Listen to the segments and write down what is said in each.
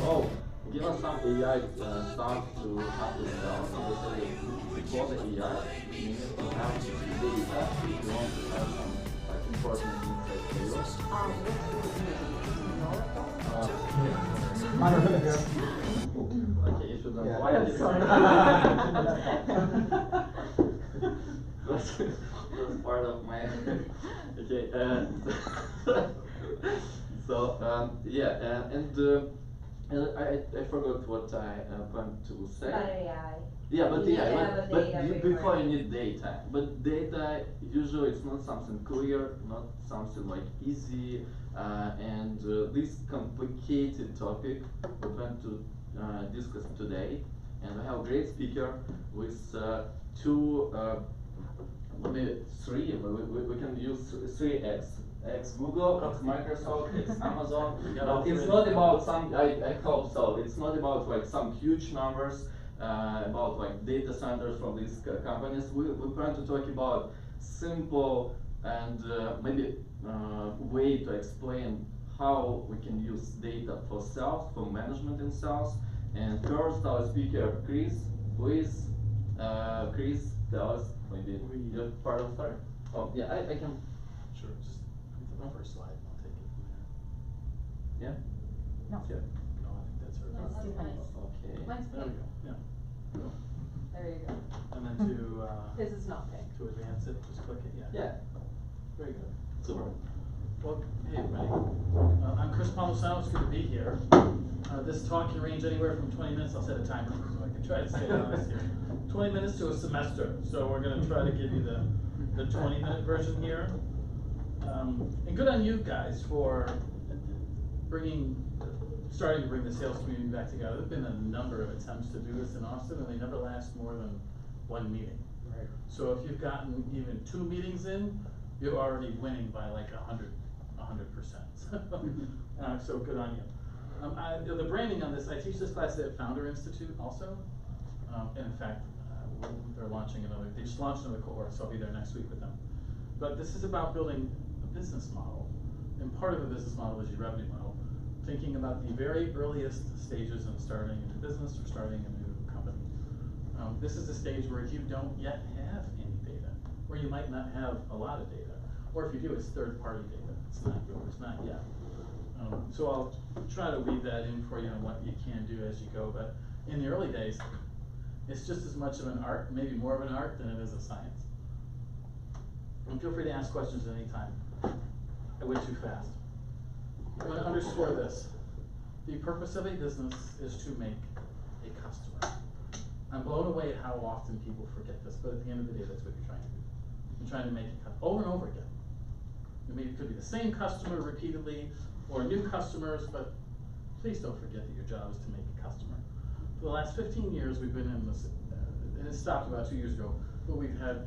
oh, give us some AI stuff to help us sell. So they say before the AI, you need to have data if you want to have some like important insights for you. Okay, you should know why this that's part of my okay. So yeah, and I forgot what I want to say. About AI. Yeah, but You yeah, but before you you need data. But data usually it's not something clear, not something like easy, and this complicated topic we want to discuss today. And I have a great speaker with two, maybe three. We can use 3x. X Google, X Microsoft, X Amazon. But it's not about some. I hope so. It's not about like some huge numbers. About like data centers from these companies. We plan to talk about simple and maybe way to explain how we can use data for sales, for management in sales. And first, our speaker, Chris. Please, Chris, tell us maybe your part of the story. Oh, yeah, I can. Sure, just the first slide, and I'll take it from there. Yeah? No. Yeah. No, I think that's her. No, it's Tiffany. Okay. Mine's There we pink. go, yeah. There you go. And then to, His is not pink. to advance it, just click it, yeah. Yeah. Very good. Super. Well, hey everybody. I'm Chris Palmisano, it's good to be here. This talk can range anywhere from 20 minutes, I'll set a timer so I can try to stay honest here. 20 minutes to a semester, so we're gonna try to give you the 20-minute version here. And good on you guys for starting to bring the sales community back together. There've been a number of attempts to do this in Austin, and they never last more than one meeting. Right. So if you've gotten even 2 meetings in, you're already winning by like 100%. So good on you. The branding on this, I teach this class at Founder Institute also. And in fact, they're launching they just launched another cohort, so I'll be there next week with them. But this is about building a business model. And part of the business model is your revenue model. Thinking about the very earliest stages of starting a new business or starting a new company. This is a stage where you don't yet have any data, or you might not have a lot of data, or if you do, it's third-party data. It's not yet. So I'll try to weave that in for you on what you can do as you go. But in the early days, it's just as much of an art, maybe more of an art than it is a science. And feel free to ask questions at any time. I went too fast. I want to underscore this. The purpose of a business is to make a customer. I'm blown away at how often people forget this, but at the end of the day, that's what you're trying to do. You're trying to make it over and over again. I mean, it could be the same customer repeatedly, or new customers, but please don't forget that your job is to make a customer. For the last 15 years, we've been in this, and it stopped about 2 years ago, but we've had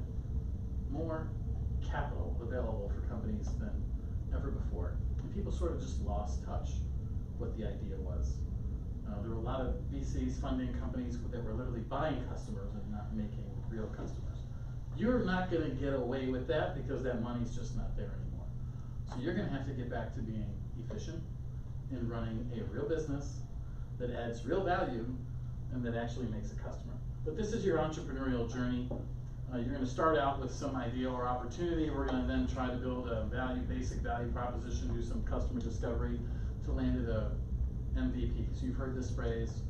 more capital available for companies than ever before. And people sort of just lost touch what the idea was. There were a lot of VCs funding companies that were literally buying customers and not making real customers. You're not going to get away with that because that money's just not there anymore. So you're going to have to get back to being efficient in running a real business that adds real value and that actually makes a customer. But this is your entrepreneurial journey. You're going to start out with some idea or opportunity. We're going to then try to build a basic value proposition, do some customer discovery to land at a MVP. So you've heard this phrase,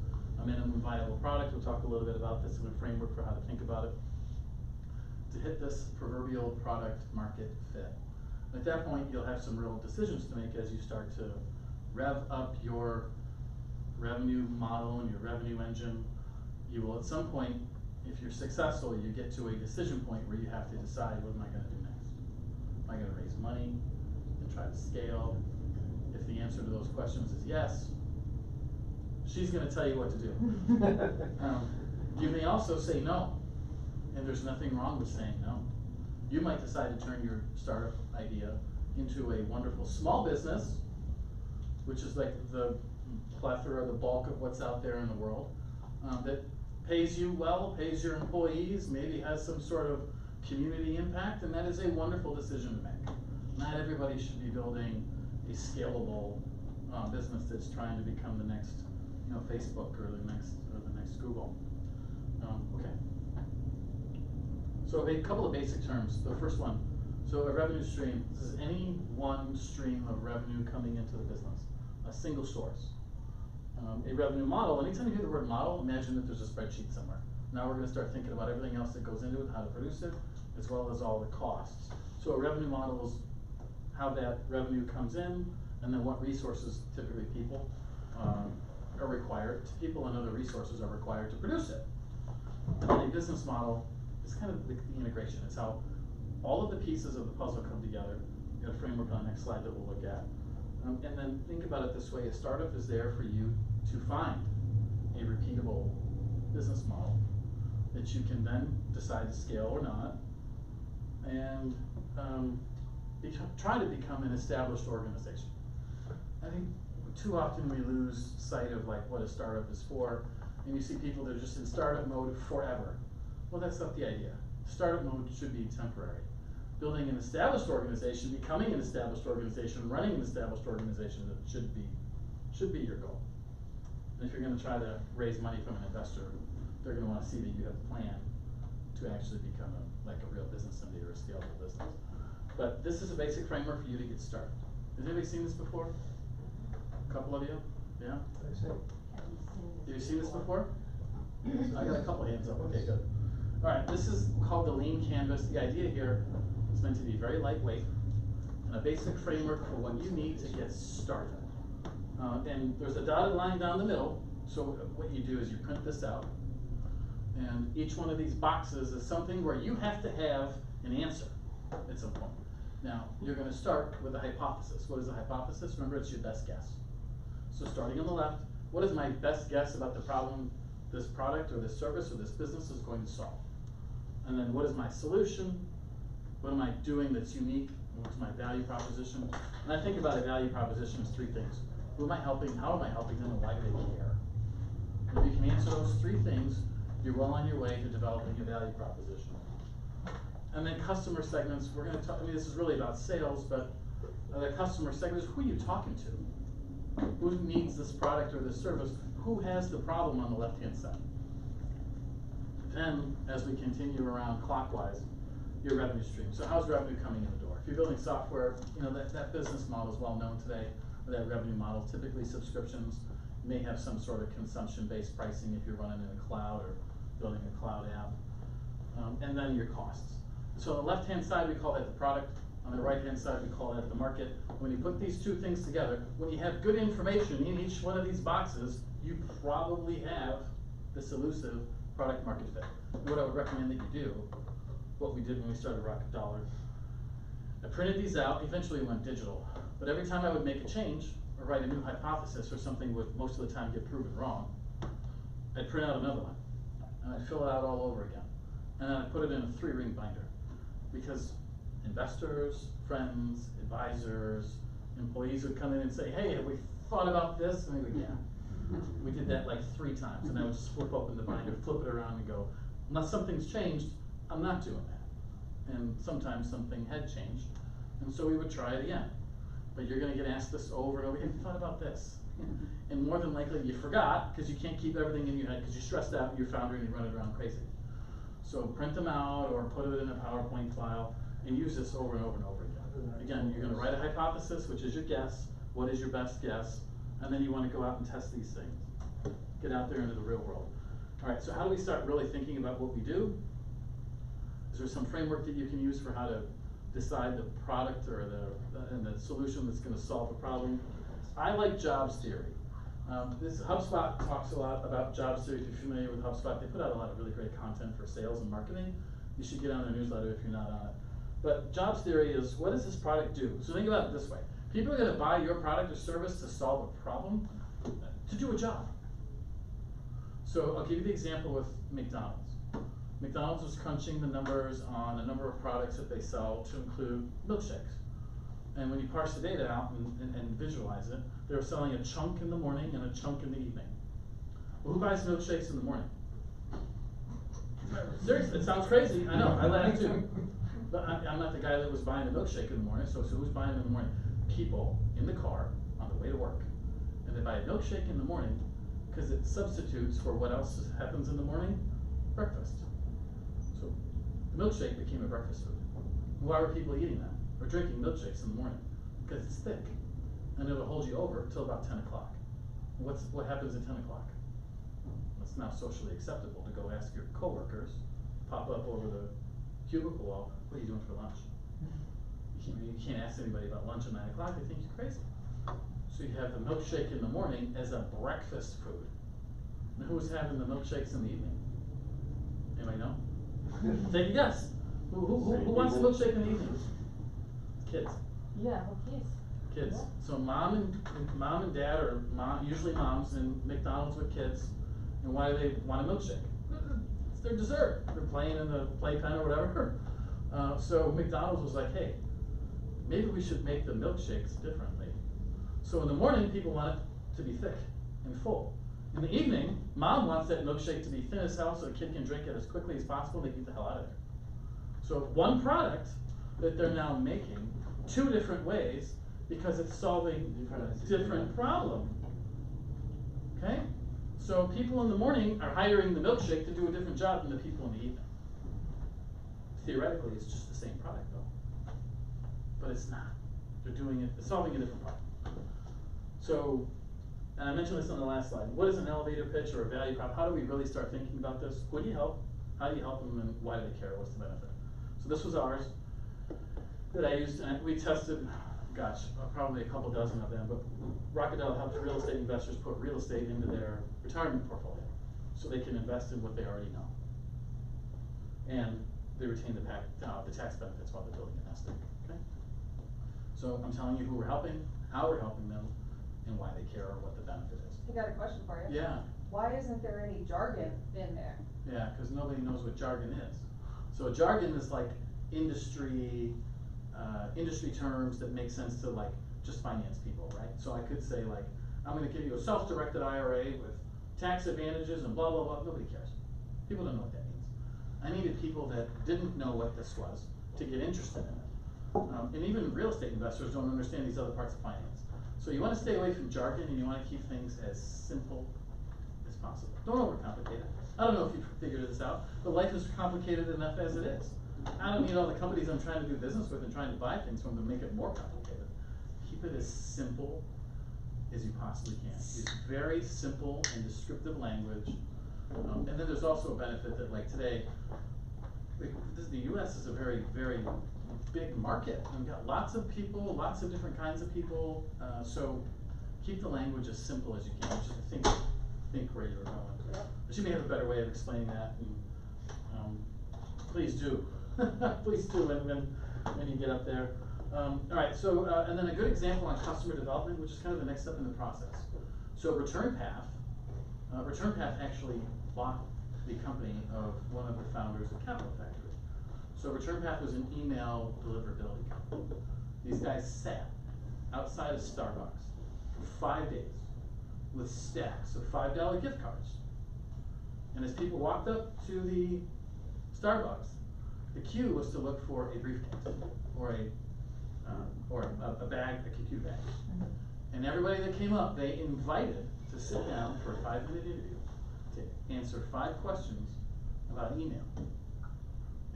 a minimum viable product. We'll talk a little bit about this in a framework for how to think about it. To hit this proverbial product market fit. At that point, you'll have some real decisions to make as you start to rev up your revenue model and your revenue engine. You will at some point, if you're successful, you get to a decision point where you have to decide, what am I going to do next? Am I going to raise money and try to scale? If the answer to those questions is yes, she's going to tell you what to do. You may also say no, and there's nothing wrong with saying no. You might decide to turn your startup idea into a wonderful small business, which is like the plethora, the bulk of what's out there in the world, that pays you well, pays your employees, maybe has some sort of community impact, and that is a wonderful decision to make. Not everybody should be building a scalable business that's trying to become the next Facebook or the next Google. Okay. So a couple of basic terms. The first one, so a revenue stream, this is any one stream of revenue coming into the business, a single source. A revenue model, anytime you hear the word model, imagine that there's a spreadsheet somewhere. Now we're going to start thinking about everything else that goes into it, how to produce it, as well as all the costs. So a revenue model is how that revenue comes in, and then what resources, typically people, are required, people and other resources are required to produce it. And then a business model is kind of the integration. It's how all of the pieces of the puzzle come together. We've got a framework on the next slide that we'll look at. And then think about it this way, a startup is there for you to find a repeatable business model that you can then decide to scale or not, and try to become an established organization. I think too often we lose sight of like what a startup is for, and you see people that are just in startup mode forever. Well, that's not the idea. Startup mode should be temporary. Building an established organization, becoming an established organization, running an established organization, that should be your goal. And if you're going to try to raise money from an investor, they're going to want to see that you have a plan to actually become like a real business someday or a scalable business. But this is a basic framework for you to get started. Has anybody seen this before? A couple of you? Yeah? Have you seen this before? I got a couple hands up. Okay, good. All right, this is called the lean canvas. The idea here is meant to be very lightweight and a basic framework for what you need to get started. And there's a dotted line down the middle, so what you do is you print this out, and each one of these boxes is something where you have to have an answer at some point. Now, you're going to start with a hypothesis. What is a hypothesis? Remember, it's your best guess. So starting on the left, what is my best guess about the problem this product or this service or this business is going to solve? And then what is my solution? What am I doing that's unique? What's my value proposition? And I think about a value proposition as three things. Who am I helping? How am I helping them? And why do they care? And if you can answer those three things, you're well on your way to developing a value proposition. And then customer segments, we're going to talk, I mean, this is really about sales, but the customer segments, who are you talking to? Who needs this product or this service? Who has the problem on the left-hand side? Then, as we continue around clockwise, your revenue stream. So how's revenue coming in the door? If you're building software, you know, that business model is well known today, that revenue model, typically subscriptions. You may have some sort of consumption-based pricing if you're running in a cloud or building a cloud app. And then your costs. So on the left-hand side, we call that the product. On the right-hand side, we call that the market. When you put these two things together, when you have good information in each one of these boxes, you probably have this elusive product market fit. And what I would recommend that you do, what we did when we started Rocket Dollar, I printed these out, eventually went digital, but every time I would make a change or write a new hypothesis or something would most of the time get proven wrong, I'd print out another one, and I'd fill it out all over again. And then I'd put it in a 3-ring binder, because investors, friends, advisors, employees would come in and say, hey, have we thought about this? And I go, yeah. We did that like 3 times, and I would just flip open the binder, flip it around and go, unless something's changed, I'm not doing that. And sometimes something had changed, and so we would try it again. But you're gonna get asked this over and over again, have you thought about this? And more than likely you forgot, because you can't keep everything in your head, because you're stressed out and you're founder and you run it around crazy. So print them out or put it in a PowerPoint file and use this over and over and over again. Again, you're gonna write a hypothesis, which is your guess. What is your best guess? And then you wanna go out and test these things. Get out there into the real world. All right, so how do we start really thinking about what we do? Is there some framework that you can use for how to decide the product or the solution that's gonna solve a problem? I like jobs theory. HubSpot talks a lot about jobs theory. If you're familiar with HubSpot, they put out a lot of really great content for sales and marketing. You should get on their newsletter if you're not on it. But jobs theory is, what does this product do? So think about it this way. People are gonna buy your product or service to solve a problem, to do a job. So I'll give you the example with McDonald's. McDonald's was crunching the numbers on a number of products that they sell to include milkshakes. And when you parse the data out and visualize it, they're selling a chunk in the morning and a chunk in the evening. Well, who buys milkshakes in the morning? Seriously, it sounds crazy. I know, I laugh too. But I'm not the guy that was buying a milkshake in the morning, so who's buying them in the morning? People in the car on the way to work. And they buy a milkshake in the morning because it substitutes for what else happens in the morning? Breakfast. So the milkshake became a breakfast food. Why were people eating that or drinking milkshakes in the morning? Because it's thick and it'll hold you over until about 10 o'clock. What happens at 10 o'clock? It's now socially acceptable to go ask your coworkers, pop up over the cubicle wall, what are you doing for lunch? You can't ask anybody about lunch at 9 o'clock, they think you're crazy. So you have the milkshake in the morning as a breakfast food. Now who's having the milkshakes in the evening? Anybody know? Take a guess. Who wants a milkshake in the evening? Kids. Yeah, okay. Kids. Yeah. So mom and dad, or usually moms in McDonald's with kids, and why do they want a milkshake? It's their dessert. They're playing in the playpen or whatever. So McDonald's was like, hey, maybe we should make the milkshakes differently. So in the morning, people want it to be thick and full. In the evening, mom wants that milkshake to be thin as hell so the kid can drink it as quickly as possible and they get the hell out of there. So one product that they're now making two different ways because it's solving a different problem. Okay? So people in the morning are hiring the milkshake to do a different job than the people in the evening. Theoretically, it's just the same product though. But it's not. They're doing it, they're solving a different problem. So, and I mentioned this on the last slide. What is an elevator pitch or a value prop? How do we really start thinking about this? Who do you help? How do you help them, and why do they care? What's the benefit? So this was ours that I used, and we tested, gosh, probably a couple dozen of them, but Rockadell helps real estate investors put real estate into their retirement portfolio so they can invest in what they already know. And they retain the tax benefits while they're building a nest egg, okay? So I'm telling you who we're helping, how we're helping them, and why they care or what the benefit is. I got a question for you. Yeah. Why isn't there any jargon in there? Yeah, because nobody knows what jargon is. So jargon is like industry terms that make sense to like just finance people, right? So I could say like, I'm gonna give you a self-directed IRA with tax advantages and blah, blah, blah. Nobody cares. People don't know what that means. I needed people that didn't know what this was to get interested in it. And even real estate investors don't understand these other parts of finance. So you want to stay away from jargon and you want to keep things as simple as possible. Don't overcomplicate it. I don't know if you've figured this out, but life is complicated enough as it is. I don't need all the companies I'm trying to do business with and trying to buy things from to make it more complicated. Keep it as simple as you possibly can. Use very simple and descriptive language. And then there's also a benefit that like today, the US is a very, very big market. We've got lots of people, lots of different kinds of people. So keep the language as simple as you can. Just think where you're going. But you may have a better way of explaining that. And, please do. Please do when you get up there. All right, so, and then a good example on customer development, which is kind of the next step in the process. So Return Path actually bought the company of one of the founders of Capital Factory. So Return Path was an email deliverability company. These guys sat outside of Starbucks for 5 days with stacks of $5 gift cards. And as people walked up to the Starbucks, the queue was to look for a briefcase or a bag, a computer bag. And everybody that came up, they invited to sit down for a 5-minute interview to answer 5 questions about email.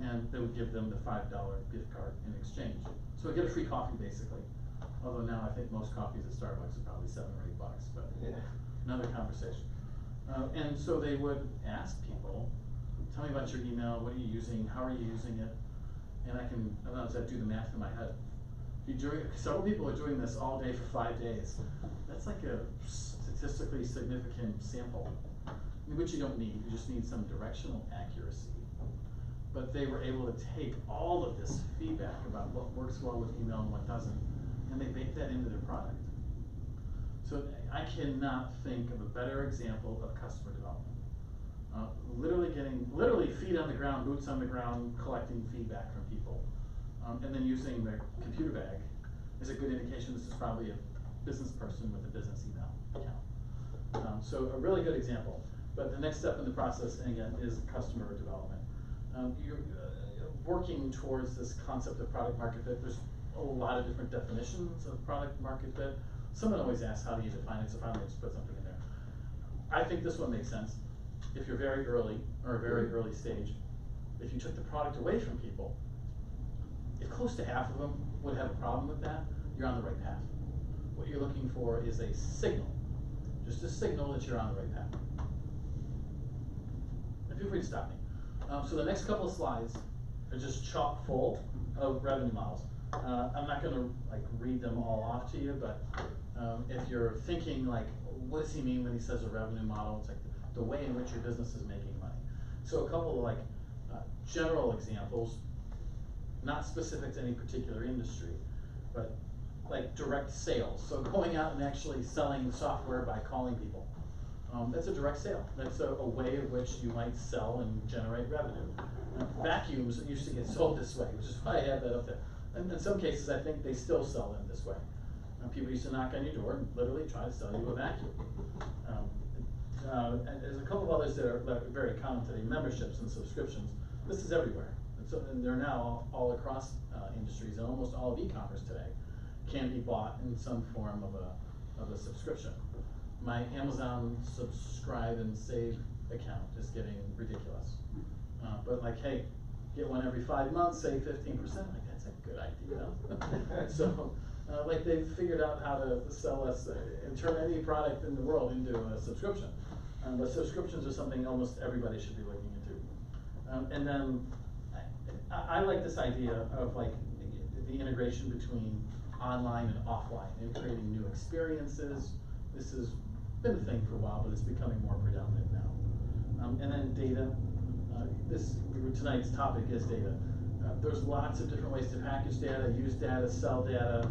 And they would give them the $5 gift card in exchange. So get a free coffee basically. Although now I think most coffees at Starbucks are probably $7 or $8, but yeah, another conversation. And so they would ask people, tell me about your email, what are you using, how are you using it? And I don't know, does that do the math in my head? Several people are doing this all day for 5 days. That's like a statistically significant sample, which you don't need. You just need some directional accuracy. But they were able to take all of this feedback about what works well with email and what doesn't, and they baked that into their product. So I cannot think of a better example of customer development. Literally feet on the ground, boots on the ground, collecting feedback from people. And then using the computer bag is a good indication this is probably a business person with a business email account. So a really good example. But the next step in the process, again, is customer development. You're working towards this concept of product market fit. There's a lot of different definitions of product market fit. Someone always asks, how do you define it? So finally, I just put something in there. I think this one makes sense. If you're very early, or a very early stage, if you took the product away from people, if close to half of them would have a problem with that, you're on the right path. What you're looking for is a signal, just a signal that you're on the right path. And feel free to stop me. So the next couple of slides are just chock full of revenue models. I'm not gonna like read them all off to you, but if you're thinking like, what does he mean when he says a revenue model? It's like the way in which your business is making money. So a couple of like general examples, not specific to any particular industry, but like direct sales. So going out and actually selling software by calling people. That's a direct sale. That's a way in which you might sell and generate revenue. Vacuums used to get sold this way, which is why I have that up there. And in some cases, I think they still sell them this way. People used to knock on your door and literally try to sell you a vacuum. And there's a couple of others that are very common today, memberships and subscriptions. This is everywhere. And they're now all across industries, and almost all of e-commerce today can be bought in some form of a subscription. My Amazon subscribe and save account is getting ridiculous. But like, hey, get one every 5 months, save 15%. Like, that's a good idea. So, like they've figured out how to sell us and turn any product in the world into a subscription. But subscriptions are something almost everybody should be looking into. And then I like this idea of like the integration between online and offline and creating new experiences. This has been a thing for a while, but it's becoming more predominant now. And then data. Tonight's topic is data. There's lots of different ways to package data, use data, sell data.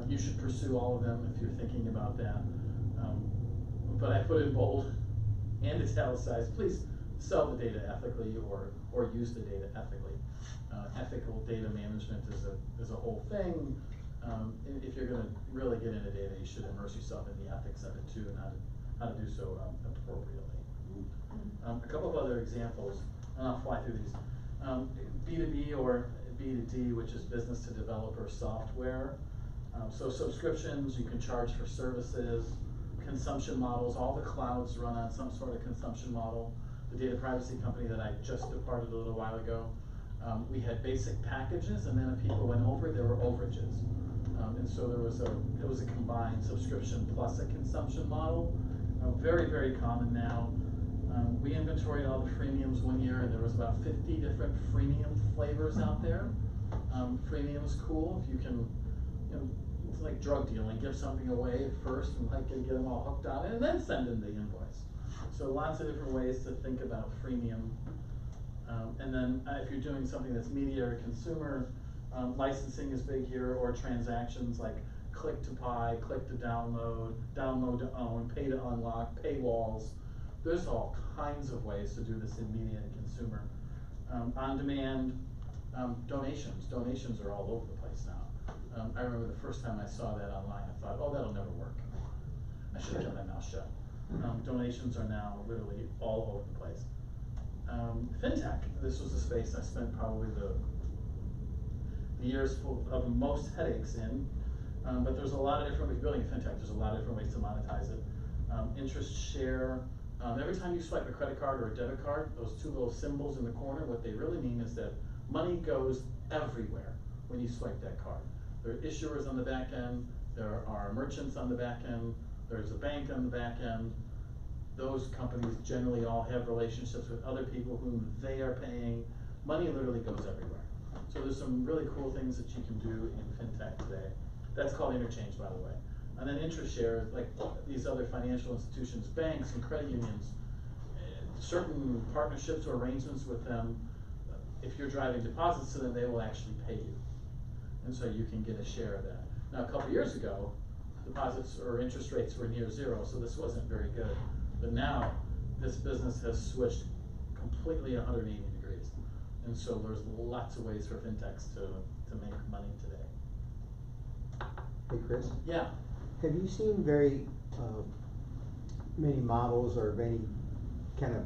You should pursue all of them if you're thinking about that. But I put in bold and italicized, please sell the data ethically or use the data ethically. Ethical data management is a whole thing. If you're gonna really get into data, you should immerse yourself in the ethics of it too, and how to do so appropriately. A couple of other examples, and I'll fly through these. B2B or B2D, which is business to developer software. So subscriptions, you can charge for services, consumption models, all the clouds run on some sort of consumption model. The data privacy company that I just departed a little while ago, we had basic packages, and then if people went over, there were overages. And so it was a combined subscription plus a consumption model. Very, very common now. We inventoried all the freemiums one year, and there was about 50 different freemium flavors out there. Freemium is cool if you can, it's like drug dealing, give something away at first and like get them all hooked on it, and then send in the invoice. So lots of different ways to think about freemium. And then if you're doing something that's media or consumer, licensing is big here, or transactions like click to buy, click to download, download to own, pay to unlock, paywalls. There's all kinds of ways to do this in media and consumer. On-demand donations. Donations are all over the place now. I remember the first time I saw that online, I thought, oh, that'll never work. I should have kept my mouth shut. Donations are now literally all over the place. FinTech, this was a space I spent probably the years full of most headaches in, but there's a lot of different ways, building a FinTech, there's a lot of different ways to monetize it. Interest share, every time you swipe a credit card or a debit card, those two little symbols in the corner, what they really mean is that money goes everywhere when you swipe that card. There are issuers on the back end, there are merchants on the back end, there's a bank on the back end. Those companies generally all have relationships with other people whom they are paying. Money literally goes everywhere. So there's some really cool things that you can do in FinTech today. That's called interchange, by the way. And then interest share, like these other financial institutions, banks and credit unions, certain partnerships or arrangements with them, if you're driving deposits to them, they will actually pay you. And so you can get a share of that. Now, a couple years ago, deposits or interest rates were near zero, so this wasn't very good. But now, this business has switched completely 180 degrees. And so there's lots of ways for fintechs to make money today. Hey, Chris? Yeah. Have you seen very many models or many kind of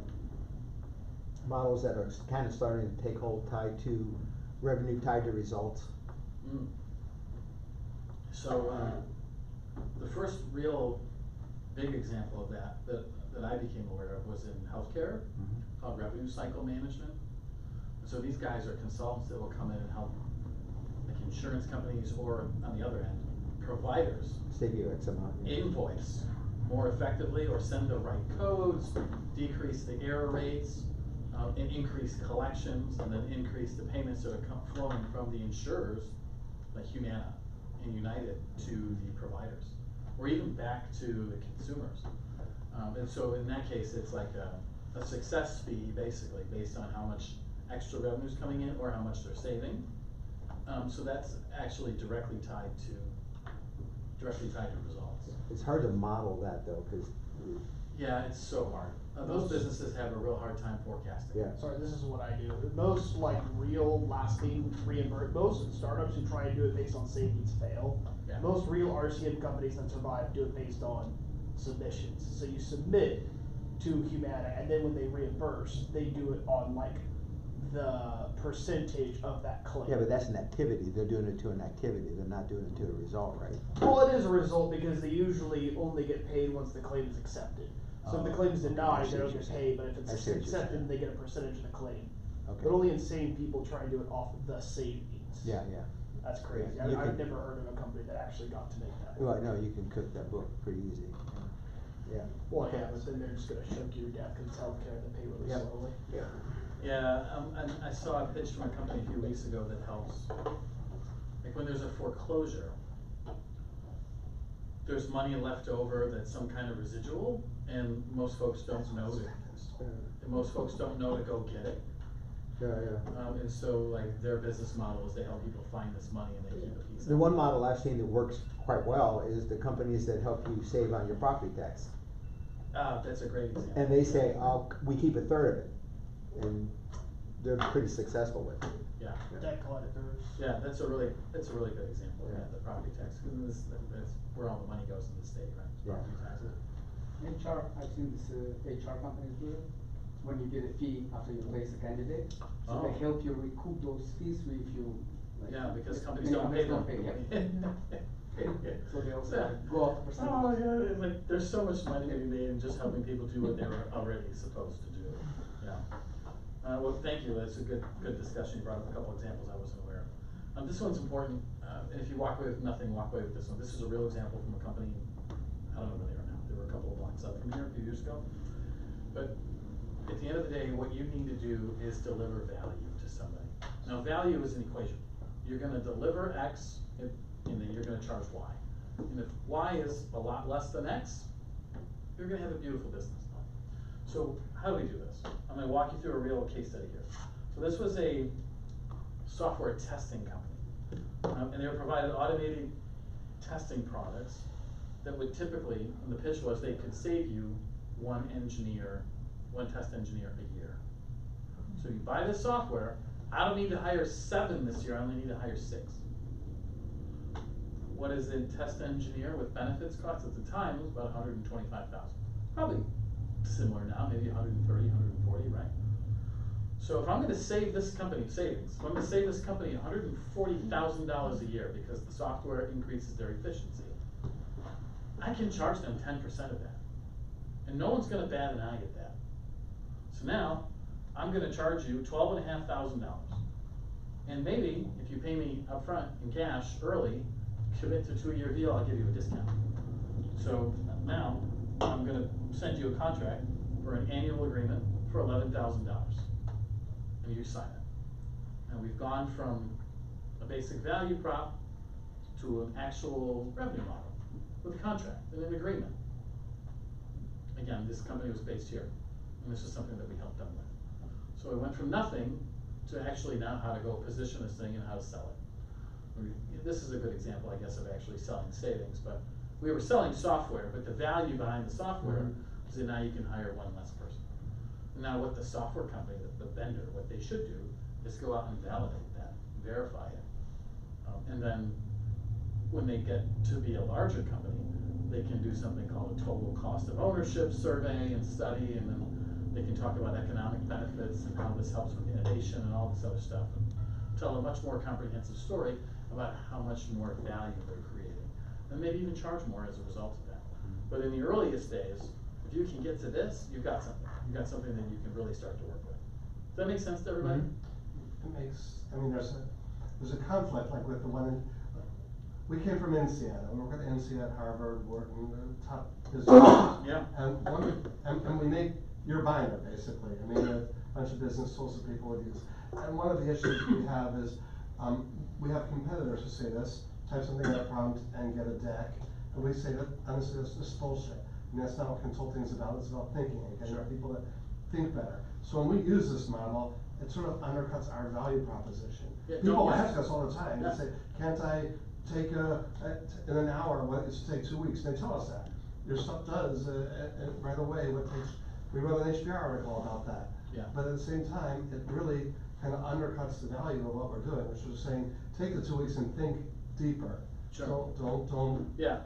models that are kind of starting to take hold tied to revenue tied to results? So the first real big example of that that I became aware of was in healthcare, called revenue cycle management. So these guys are consultants that will come in and help, like insurance companies, or on the other end, providers, Save you X amount. Yeah. invoice more effectively, or send the right codes, decrease the error rates, and increase collections, and then increase the payments that are flowing from the insurers, like Humana and United, to the providers, or even back to the consumers. And so in that case, it's like a success fee, basically, based on how much extra revenue is coming in or how much they're saving. So that's actually directly tied to results. It's hard to model that though, cause Yeah, it's so hard. Those businesses have a real hard time forecasting. yeah. Sorry, this is what I do. Most like real lasting reimburse, most startups who try to do it based on savings fail. Yeah. Most real RCM companies that survive do it based on submissions. So you submit to Humana, and then when they reimburse, they do it on like the percentage of that claim. Yeah, but that's an activity, they're doing it to an activity, they're not doing it to a result, right? Well, it is a result because they usually only get paid once the claim is accepted. So if the claim is okay, I denied, see they what don't you're get saying. paid, but if I it's see what you're accepted, saying. they get a percentage of the claim. Okay. But only insane people try and do it off the savings. Yeah, yeah. That's crazy. Yeah, you I've can- never heard of a company that actually got to make that. Well, no, you can cook that book pretty easy. Yeah. Well, yeah, but then they're just gonna choke you to death because it's healthcare and they pay really Yep. slowly. Yeah. Yeah, and I saw a pitch from a company a few weeks ago that helps, like when there's a foreclosure, there's money left over that's some kind of residual, and most folks don't know to, and most folks don't know to go get it. Yeah, yeah. And so like their business model is they help people find this money and they keep a piece of it. The one model I've seen that works quite well is the companies that help you save on your property tax. That's a great example. And they say, we keep a third of it, and they're pretty successful with it. Yeah. Debt collectors. Yeah, that's a really good example, Yeah. the property tax, because that's where all the money goes in the state, right? Yeah. Property taxes. HR, I've seen this HR companies do it, when you get a fee after you place a candidate, so they Oh. help you recoup those fees if you, like. Yeah, because companies many don't pay them. companies don't pay, yeah. So they also Yeah. like, go up the percentage. Oh, yeah, it's like, there's so much money to be made in just helping people do what they were already supposed to do, yeah. Well, thank you, that's a good discussion, you brought up a couple examples I wasn't aware of. This one's important, and if you walk away with nothing, walk away with this one. This is a real example from a company, I don't know where they are now, they were a couple of blocks up from here a few years ago. But at the end of the day, what you need to do is deliver value to somebody. Now, value is an equation. You're gonna deliver X, and then you're gonna charge Y. And if Y is a lot less than X, you're gonna have a beautiful business. So how do we do this? I'm gonna walk you through a real case study here. So this was a software testing company, and they were provided automated testing products that would typically, and the pitch was they could save you one test engineer a year. So you buy this software, I don't need to hire 7 this year, I only need to hire 6. What is a test engineer with benefits cost at the time? It was about $125,000. Probably similar now, maybe 130, 140, right? So if I'm gonna save this company savings, if I'm gonna save this company $140,000 a year because the software increases their efficiency, I can charge them 10% of that. And no one's gonna bat an eye at that. So now, I'm gonna charge you $12,500. And maybe, if you pay me upfront in cash early, commit to a 2-year deal, I'll give you a discount. So now, I'm gonna send you a contract for an annual agreement for $11,000. And you sign it. And we've gone from a basic value prop to an actual revenue model with a contract and an agreement. Again, this company was based here, and this is something that we helped them with. So we went from nothing to actually now how to go position this thing and how to sell it. This is a good example, I guess, of actually selling savings, but we were selling software, but the value behind the software is that now you can hire one less person. And now what the software company, the vendor, what they should do is go out and validate that, verify it. And then when they get to be a larger company, they can do something called a total cost of ownership survey and study, and then they can talk about economic benefits and how this helps with innovation and all this other stuff, and tell a much more comprehensive story about how much more value they're creating, and maybe even charge more as a result of that. But in the earliest days, if you can get to this, you've got something. You've got something that you can really start to work with. Does that make sense to everybody? It makes, I mean, there's a conflict, like with the one in, we came from INSEAD, we work at INSEAD, Harvard, Wharton, the top business. Yeah. And we make your binder, basically. I mean, a bunch of business tools that people would use. And one of the issues we have is, we have competitors who say this, type something in a prompt and get a deck, and we say that, honestly, this is bullshit. I mean, that's not what consulting is about, it's about thinking, and getting people to think better. So when we use this model, it sort of undercuts our value proposition. Yeah, People ask us all the time, Yeah. they say, can't I take in an hour what it used to take 2 weeks? They tell us that. Your stuff does, right away, what takes, we wrote an HBR article about that. Yeah. But at the same time, it really kind of undercuts the value of what we're doing, which is saying, take the 2 weeks and think deeper. Sure. Don't. Yeah.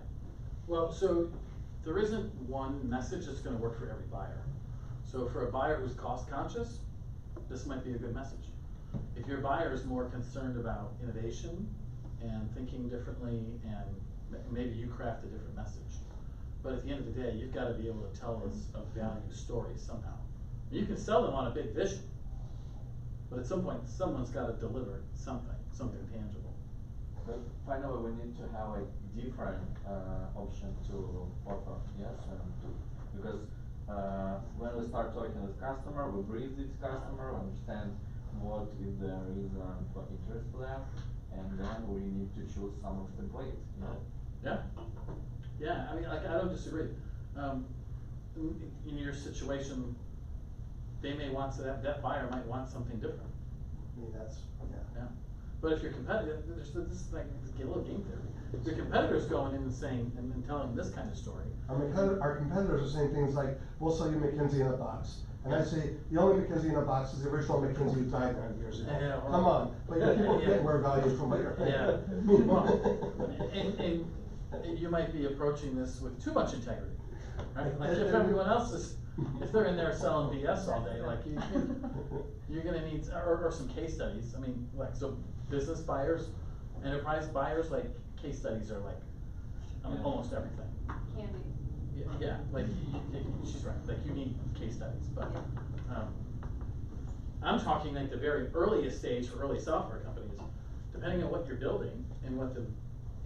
Well, so there isn't one message that's gonna work for every buyer. So for a buyer who's cost conscious, this might be a good message. If your buyer is more concerned about innovation and thinking differently, and maybe you craft a different message. But at the end of the day, you've gotta be able to tell us a value story somehow. You can sell them on a big vision, but at some point, someone's gotta deliver something tangible. But finally, we need to have a different option to offer, yes, because when we start talking with customer, we brief this customer, understand what is the reason for interest for them, and then we need to choose some of the templates, you know? Yeah, yeah, I mean, like, I don't disagree. In your situation, they may want, that buyer might want something different. I mean, that's, Yeah, but if your competitor, this is like a little game theory. If your competitor's going in and saying, and then telling this kind of story. Our competitors are saying things like, we'll sell you McKinsey in a box. And I say, the only McKinsey in a box is the original McKinsey who died 9 years ago. Yeah, well, Come on, but you people yeah. get more value from what you're paying. Yeah. And you might be approaching this with too much integrity, right? Like if everyone else is, if they're in there selling BS all day, like you're gonna need, or some case studies. I mean, like, so business buyers, enterprise buyers, like case studies are like, I mean, almost everything. Candy. Yeah, like, she's right, like you need case studies, but, I'm talking like the very earliest stage for early software companies, depending on what you're building and what the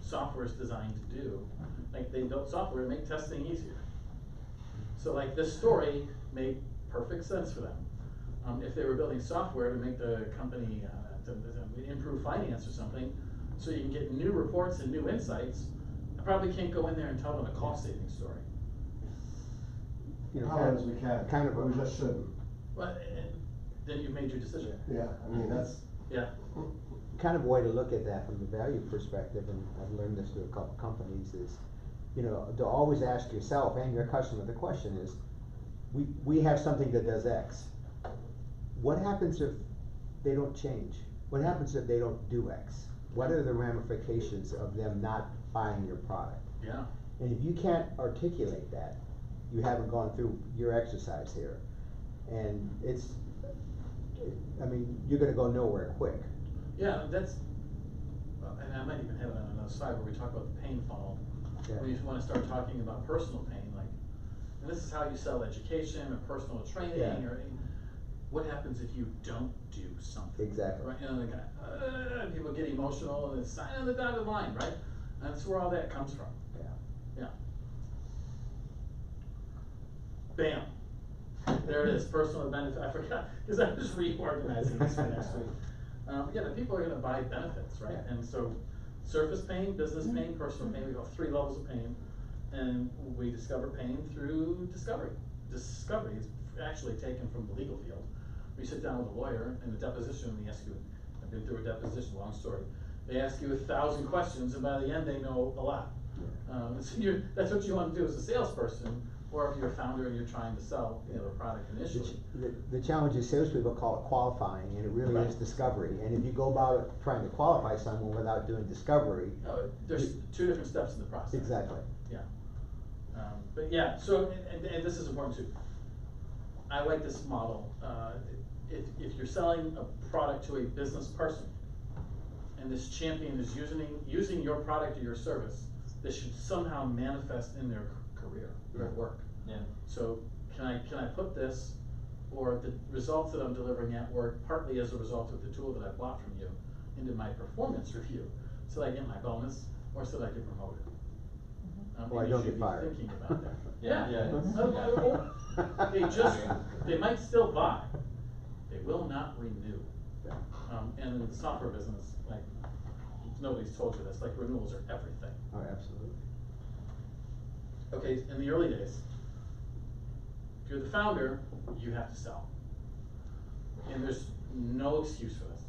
software is designed to do. Like, they built software to make testing easier. So like, this story made perfect sense for them. If they were building software to make the company, to improve finance or something, so you can get new reports and new insights, I probably can't go in there and tell them a cost saving story. You know, How as we can, kind of but we just shouldn't. Well, then you've made your decision. Yeah, I mean, that's. Yeah. kind of a way to look at that from the value perspective, and I've learned this through a couple companies, is, you know, to always ask yourself and your customer, the question is, we have something that does X. What happens if they don't change? What happens if they don't do X? What are the ramifications of them not buying your product? Yeah. And if you can't articulate that, you haven't gone through your exercise here. And I mean, you're gonna go nowhere quick. Yeah, that's, and I might even have it on another slide where we talk about the pain funnel. Yeah. When you wanna start talking about personal pain, like, and this is how you sell education or personal training, Yeah. or what happens if you don't do something? Exactly. Right, and then people get emotional and it's sign on the dotted line, right? And that's where all that comes from. Yeah. Yeah. Bam. There it is, personal benefit. I forgot, because I was reorganizing this for next week. Yeah, the people are gonna buy benefits, right? Yeah. And so, surface pain, business pain, personal pain, we go 3 levels of pain. And we discover pain through discovery. Discovery is actually taken from the legal field. We sit down with a lawyer in a deposition and they ask you, I've been through a deposition, long story. They ask you 1,000 questions and by the end they know a lot. So that's what you want to do as a salesperson, or if you're a founder and you're trying to sell, you know, a product initially. The challenge is salespeople call it qualifying, and it really Right. is discovery. And if you go about it trying to qualify someone without doing discovery. There's 2 different steps in the process. Exactly. Yeah. But yeah, so, and this is important too. I like this model. If you're selling a product to a business person, and this champion is using your product or your service, this should somehow manifest in their career, their work. Yeah. So can I put this, or the results that I'm delivering at work, partly as a result of the tool that I bought from you, into my performance review, so that I get my bonus, or so that I get promoted? Or I And you don't should get be fired. Thinking about that. Yeah, yeah. They might still buy, they will not renew. And in the software business, like, nobody's told you this, like renewals are everything. Oh, absolutely. Okay, in the early days, if you're the founder, you have to sell. And there's no excuse for this.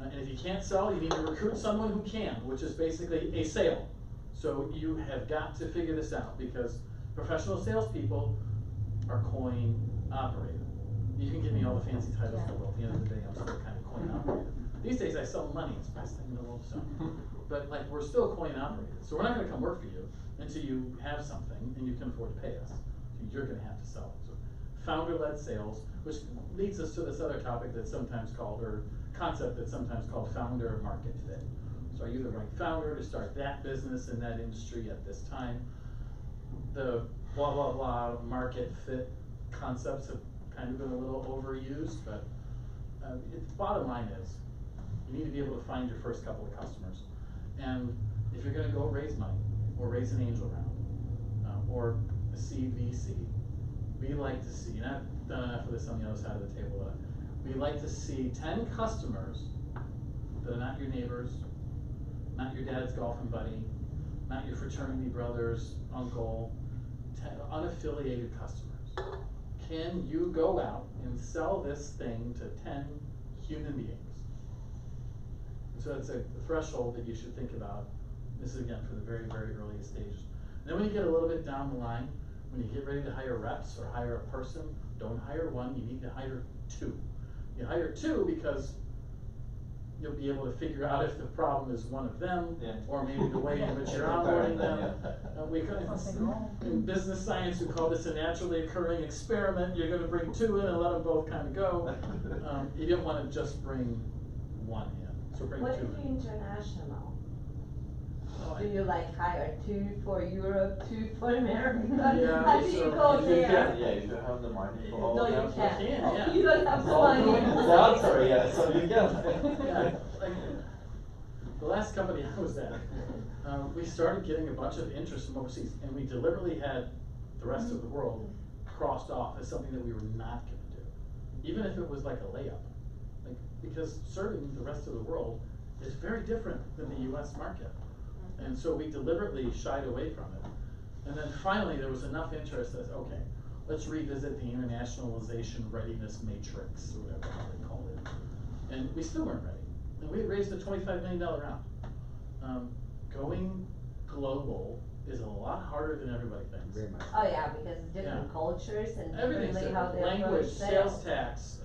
And if you can't sell, you need to recruit someone who can, which is basically a sale. So you have got to figure this out, because professional salespeople are coin operated. You can give me all the fancy titles in the world, at the end of the day, I'm still kind of coin operated. These days I sell money, it's the best thing in the world, so. But like, we're still coin operated, so we're not gonna come work for you until you have something and you can afford to pay us. You're gonna have to sell it. So founder-led sales, which leads us to this other topic that's sometimes called, or concept that's sometimes called founder market fit. So are you the right founder to start that business in that industry at this time? The blah, blah, blah market fit concepts have kind of been a little overused, but the bottom line is, you need to be able to find your first couple of customers. And if you're gonna go raise money, or raise an angel round, or a CVC, we like to see, and I've done enough of this on the other side of the table, we like to see 10 customers that are not your neighbors, not your dad's golfing buddy, not your fraternity brother's uncle, 10 unaffiliated customers. Can you go out and sell this thing to 10 human beings? So it's a threshold that you should think about. This is again for the very, very earliest stages. And then when you get a little bit down the line, when you get ready to hire reps or hire a person, don't hire one, you need to hire 2. You hire 2 because you'll be able to figure out if the problem is one of them, or maybe the way in which you're onboarding them. In business science, we call this a naturally occurring experiment. You're going to bring 2 in and let them both kind of go. You don't want to just bring 1 in, so bring 2 What in. if you're international? Oh, Do you like hire 2 for Europe, 2 for America? Yeah, How do you so go You there? can, yeah, you should have the money for all No, of you them. can't. You can, yeah. You don't have the Oh, money. the answer, yeah, so you can. Yeah, like, the last company I was at, we started getting a bunch of interest from overseas, and we deliberately had the rest of the world crossed off as something that we were not gonna do. Even if it was like a layup, like, because serving the rest of the world is very different than the US market. And so we deliberately shied away from it. And then finally, there was enough interest that, okay, let's revisit the internationalization readiness matrix, or whatever they called it. And we still weren't ready. And we had raised a $25 million round. Going global is a lot harder than everybody thinks. Very much. Oh yeah, because different Yeah. cultures and Everything's differently how different. they Language, approach sales tax,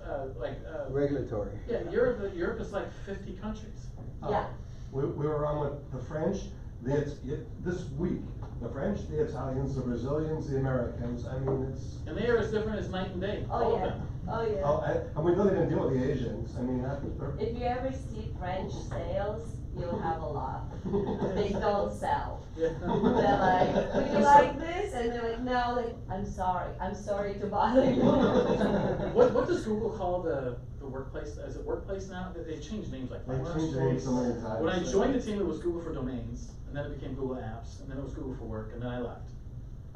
Regulatory. yeah, Europe is like 50 countries. Yeah. We were on with the French, this week, the French, the Italians, the Brazilians, the Americans, I mean, it's. And they are as different as night and day, all Oh of yeah, them. oh yeah. Oh, and we really didn't deal with the Asians, I mean, they're. If you ever see French sales, you'll have a lot. They don't sell. Yeah. They're like, would you like this? And they're like, no, like, I'm sorry to bother you. What does Google call the workplace? Is it workplace now? They changed names like They that. changed names so many times. When I joined the team, it was Google for Domains, and then it became Google Apps, and then it was Google for Work, and then I left.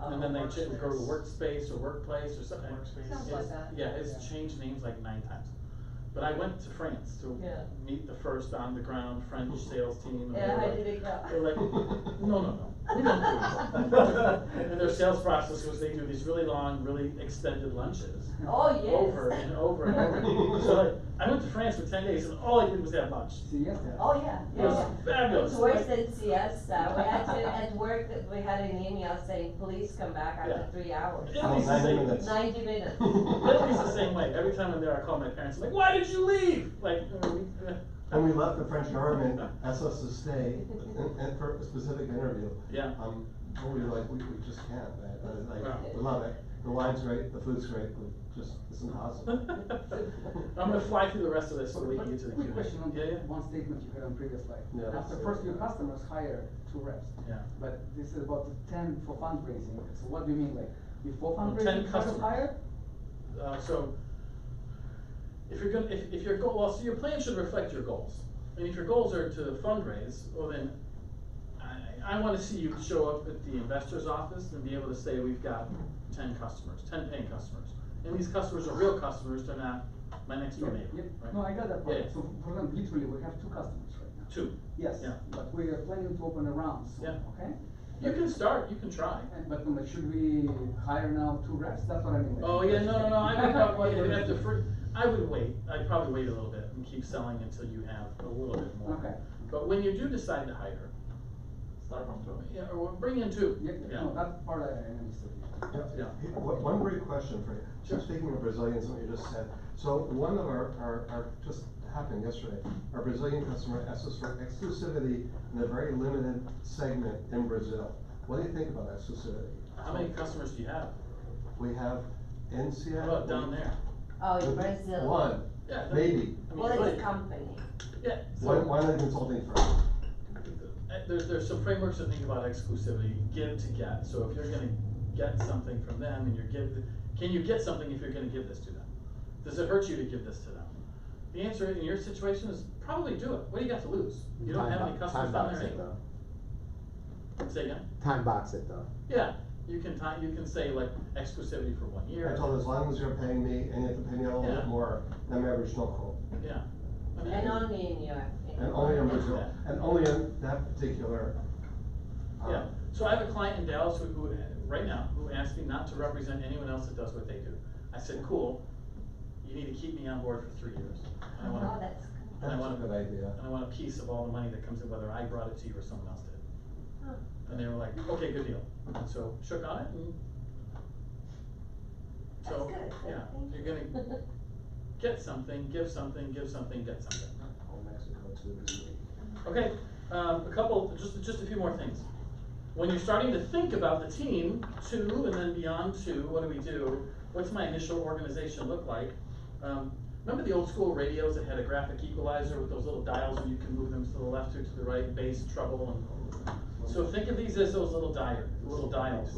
And then they changed, go to Workspace or Workplace or something. Sounds like that. Yeah, it's changed names like 9 times. But I went to France to Yeah. meet the first on the ground French sales team. And Yeah, how they were did it go? They're like, no, we don't do this. And their sales process was they do these really long, really extended lunches. Oh, yes. Over and over and over. So like, I went to France for 10 days and all I did was have lunch. Siesta. Oh, yeah, It was yeah. fabulous. It's worse Like- than siesta. We had to, at work, we had an email saying, please come back after Yeah. 3 hours. Italy's the 90 same. minutes. 90 minutes. Italy's the same way. Every time I'm there, I call my parents. I'm like, why did you leave? Like, When we left, the French government asked us to stay and for a specific interview. Yeah. But we were like, we just can't, like, Wow. we love it, the wine's great, the food's great, we just, it's impossible. I'm gonna fly through the rest of this so we can get to the Quick Q&A. question on Yeah, one statement you had on previous slide. Yeah, After that's first it. few customers hire 2 reps. Yeah. But this is about 10 for fundraising, so what do you mean, like, before Well, fundraising 10 try to customers. hire? So, if you're gonna, if your goal, well, so your plan should reflect your goals. And if your goals are to fundraise, well then, I wanna see you show up at the investor's office and be able to say, we've got 10 customers, 10 paying customers. And these customers are real customers, they're not my next door neighbor, Yeah, right? no, I got that part. Yeah. So for example, literally, we have 2 customers right now. 2. Yes, Yeah. but we are planning to open a round soon, Yeah. okay? You can start, you can try. But should we hire now 2 reps? That's what I mean. Oh, yeah, no, I would probably, you'd have to I would wait, I'd probably wait a little bit and keep selling until you have a little bit more. Okay. But when you do decide to hire, Start from 2. yeah, or bring in 2. Yeah, no, that part I understood. Yeah. One great question for you. Sure. Speaking of Brazilians, what you just said. So one of our just happened yesterday, our Brazilian customer asked us for exclusivity in a very limited segment in Brazil. What do you think about exclusivity? How many customers do you have? We have in How Seattle. about down there? Oh, in Brazil. One, Yeah. maybe. I mean, Well, it's like- a company. Yeah, so, One consulting firm. there's some frameworks to think about exclusivity, give to get. So if you're gonna get something from them and can you get something if you're gonna give this to them? Does it hurt you to give this to them? The answer in your situation is probably do it. What do you got to lose? You don't have any customers down there anyway. Say again? Time box it though. Yeah, you can say like exclusivity for 1 year. I told as long as you're paying me and you have to pay me a little Yeah. bit more than my original quote. Yeah. I mean, And only in your. And only in Yeah. Brazil, and only in that particular. Yeah, so I have a client in Dallas who right now, who asked me not to represent anyone else that does what they do. I said, cool, you need to keep me on board for 3 years. And I Oh, want, that's good. and I That's a want, good idea. and I want a piece of all the money that comes in, whether I brought it to you or someone else did. Huh. And they were like, okay, good deal. And so shook on it and. So, That's good. yeah, Thank you're gonna get something, give something, give something, get something. Oh, Mexico too. Okay, a couple, just a few more things. When you're starting to think about the team, 2 and then beyond 2, what do we do? What's my initial organization look like? Remember the old school radios that had a graphic equalizer with those little dials and you can move them to the left or to the right, bass, treble, and so think of these as those little dials.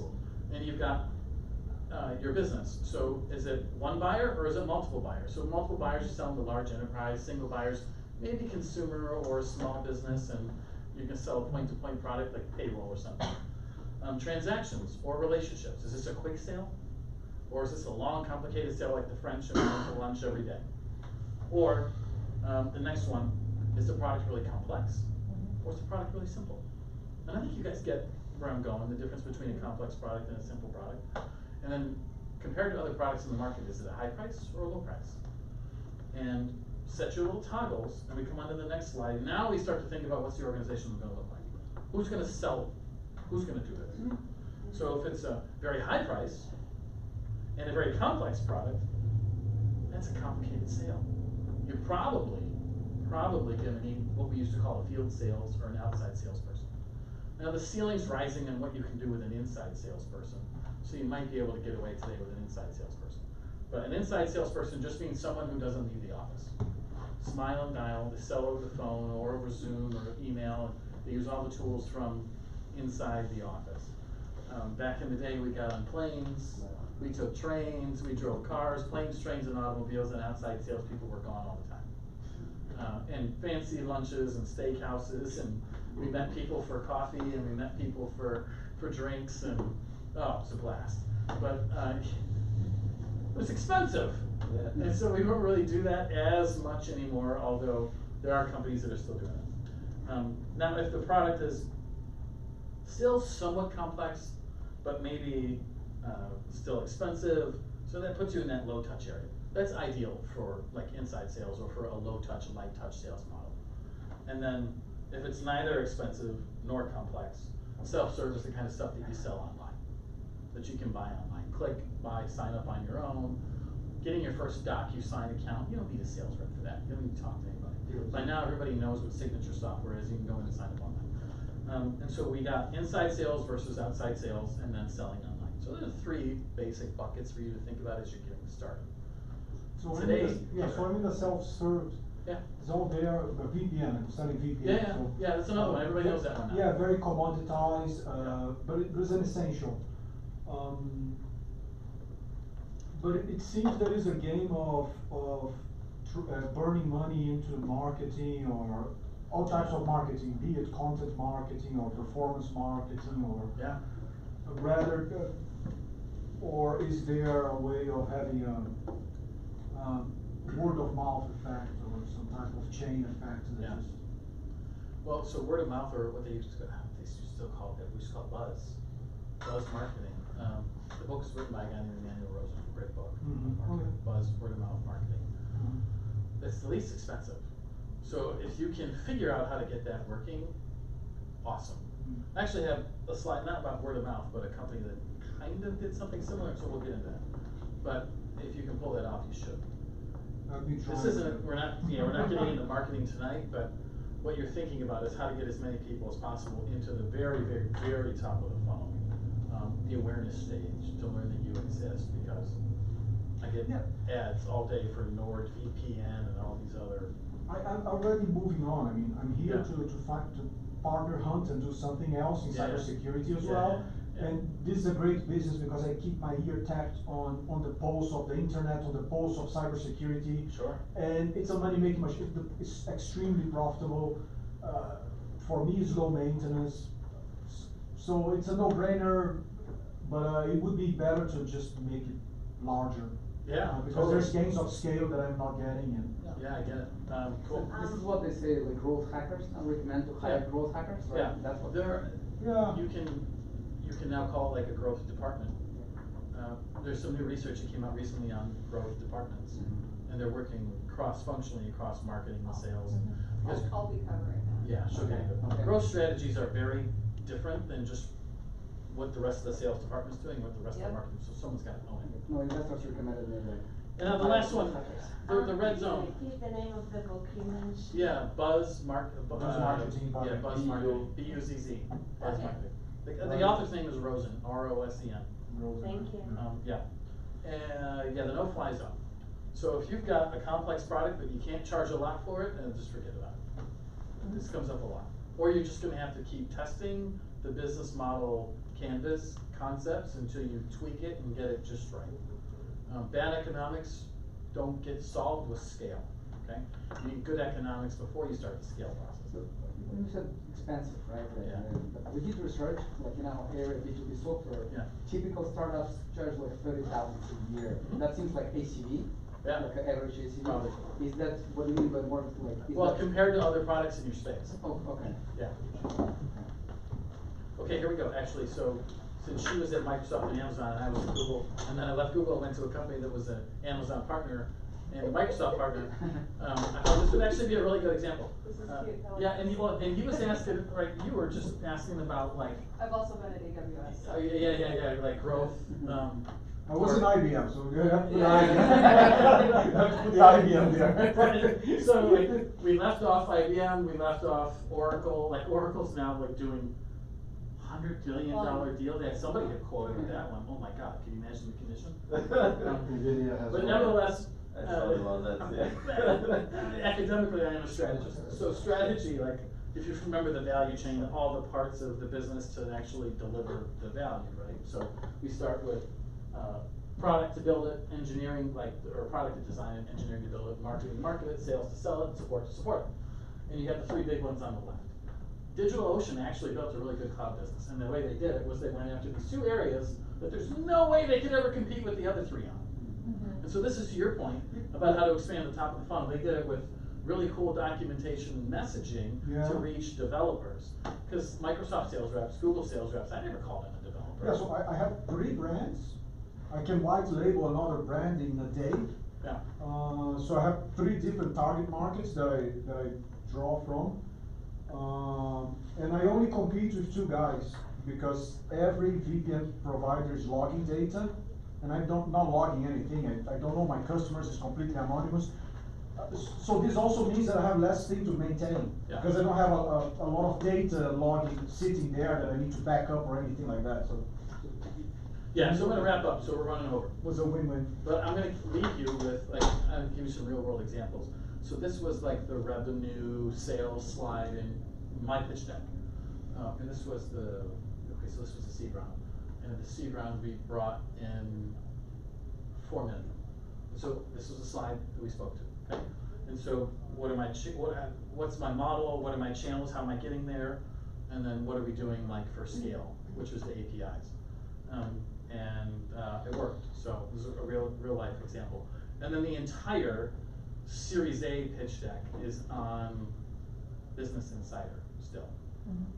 And you've got your business. So is it one buyer or is it multiple buyers? So multiple buyers, you're selling to large enterprise, single buyers, maybe consumer or small business, and you can sell a point-to-point product like payroll or something. Transactions or relationships. Is this a quick sale? Or is this a long, complicated sale like the French and going to lunch every day? Or the next one, is the product really complex? Or is the product really simple? And I think you guys get where I'm going, the difference between a complex product and a simple product. And then compared to other products in the market, is it a high price or a low price? And set your little toggles, and we come on to the next slide. Now we start to think about what's the organization gonna look like. Who's gonna sell? Who's gonna do this? So if it's a very high price and a very complex product, that's a complicated sale. You're probably gonna need what we used to call a field sales or an outside salesperson. Now the ceiling's rising on what you can do with an inside salesperson. So you might be able to get away today with an inside salesperson. But an inside salesperson just means someone who doesn't leave the office. Smile and dial, they sell over the phone or over Zoom or email, and they use all the tools from inside the office. Back in the day, we got on planes, we took trains, we drove cars, planes, trains, and automobiles, and outside salespeople were gone all the time. And fancy lunches and steakhouses, and we met people for coffee, and we met people for drinks, and oh, it was a blast. But it was expensive. Yeah. And so we don't really do that as much anymore, although there are companies that are still doing it. Now, if the product is still somewhat complex, but maybe still expensive, so that puts you in that low touch area. That's ideal for like inside sales or for a low touch, light touch sales model. And then if it's neither expensive nor complex, self-service, the kind of stuff that you sell online, that you can buy online. Click, buy, sign up on your own. Getting your first DocuSign account, you don't need a sales rep for that. You don't need to talk to anybody. By now, everybody knows what signature software is. You can go in and sign up online. And so we got inside sales versus outside sales, and then selling online. So there's 3 basic buckets for you to think about as you're getting started. So Today, so I'm in the self-serve. Yeah. So there, a VPN, I'm selling VPN. Yeah, yeah, so, yeah, that's another one. Everybody knows that one now. Yeah, very commoditized, but it was an essential. But it seems there is a game of burning money into marketing or all types of marketing, be it content marketing or performance marketing or Yeah. rather, or is there a way of having a word of mouth effect or some type of chain effect that Yeah. is? Well, so word of mouth, or what they used to still call it, we used to call it buzz marketing. The book is written by a guy named Emmanuel Rosen, a great book. Mhm. Marketing, Okay. Buzz, word of mouth marketing. Mhm. It's the least expensive. So if you can figure out how to get that working, awesome. Mhm. I actually have a slide, not about word of mouth, but a company that kind of did something similar, so we'll get into that. But if you can pull that off, you should. I've been This trying isn't, to- we're not getting into marketing tonight, but what you're thinking about is how to get as many people as possible into the very, very, very top of the funnel. The awareness stage, to learn that you exist, because I get Yeah. ads all day for NordVPN and all these other. I'm already moving on. I mean, I'm here Yeah. to partner hunt and do something else in Yeah. cybersecurity as Yeah, well. yeah. And this is a great business because I keep my ear tapped on the pulse of the internet, on the pulse of cybersecurity. Sure. And it's a money-making machine. It's extremely profitable. For me, it's low maintenance. So it's a no-brainer, but it would be better to just make it larger. Yeah, Because totally. there's gains of scale that I'm not getting and. Yeah, I get it. Cool. This is what they say, like growth hackers, and recommend to hire Yeah. growth hackers, right? Yeah, That's what. Yeah. You can now call it like a growth department. There's some new research that came out recently on growth departments, and they're working cross-functionally across marketing and sales. Because- I'll be covering that. Yeah, sure. Okay, okay. Growth strategies are very different than just what the rest of the sales department's doing, what the rest of the Yep. marketing, so someone's gotta own it. No, investors recommended me like. And now the hire last one, growth hackers. the red Can zone. you repeat the name of the book you mentioned? Yeah, Buzz Marketing. Marketing, Yeah, Buzz B-U- Marketing, B-U-Z-Z, Buzz Okay. Marketing. The Right. author's name is Rosen, R-O-S-E-N. Thank you. Yeah, yeah, the no-fly zone. So if you've got a complex product but you can't charge a lot for it, then just forget about it. This comes up a lot. Or you're just gonna have to keep testing the business model canvas concepts until you tweak it and get it just right. Bad economics don't get solved with scale, okay? You need good economics before you start the scale process. So, when you said expensive, right? Like, Yeah. but we did research, like in our area, B2B software. Yeah. Typical startups charge like 30,000 a year. Mhm. That seems like ACV. Yeah. Like an average ACV. Probably. Is that what do you mean by more like? Is Well, that- compared to other products in your space. Oh, okay. Yeah. Okay, here we go, actually, so, since she was at Microsoft and Amazon, and I was at Google, and then I left Google and went to a company that was an Amazon partner and a Microsoft partner, I thought this would actually be a really good example. This is cute, I like Yeah, and this. he was asking, right, you were just asking about like, I've also been at AWS. oh, yeah, like growth, I was in IBM, so you have to put Yeah. You have to put the IBM there. Right. So like, we left off IBM, we left off Oracle, like Oracle's now like doing $100 billion deal. They had somebody had quoted with that one. Oh my God, can you imagine the commission? NVIDIA has But one. nevertheless, I saw the one that, academically, I am a strategist. So strategy, like, if you remember the value chain, all the parts of the business to actually deliver the value, right? So we start with product to build it, engineering, like, or product to design it, engineering to build it, marketing to market it, sales to sell it, support to support it. And you have the three big ones on the left. DigitalOcean actually built a really good cloud business, and the way they did it was they went after these two areas that there's no way they could ever compete with the other three on. And so this is to your point about how to expand the top of the funnel. They did it with really cool documentation and messaging Yeah. to reach developers. Because Microsoft sales reps, Google sales reps, I never called in a developer. Yeah, so I have 3 brands. I can white label another brand in a day. Yeah. So I have 3 different target markets that I draw from. And I only compete with 2 guys because every VPN provider is logging data, and I'm not logging anything. I don't know my customers, it's completely anonymous. So this also means that I have less thing to maintain, Yeah. because I don't have a lot of data logging sitting there that I need to back up or anything like that, so. Yeah, so I'm gonna wrap up, so we're running over. Was a win-win. But I'm gonna leave you with, like, I'll give you some real world examples. So this was like the revenue sales slide in my pitch deck. And this was so this was the seed round. And at the seed round, we brought in 4 million. So this was a slide that we spoke to, okay? And so what am I, what's my model, what are my channels, how am I getting there? And then what are we doing like for scale, which was the APIs. It worked, so this is a real life example. And then the entire Series A pitch deck is on Business Insider still.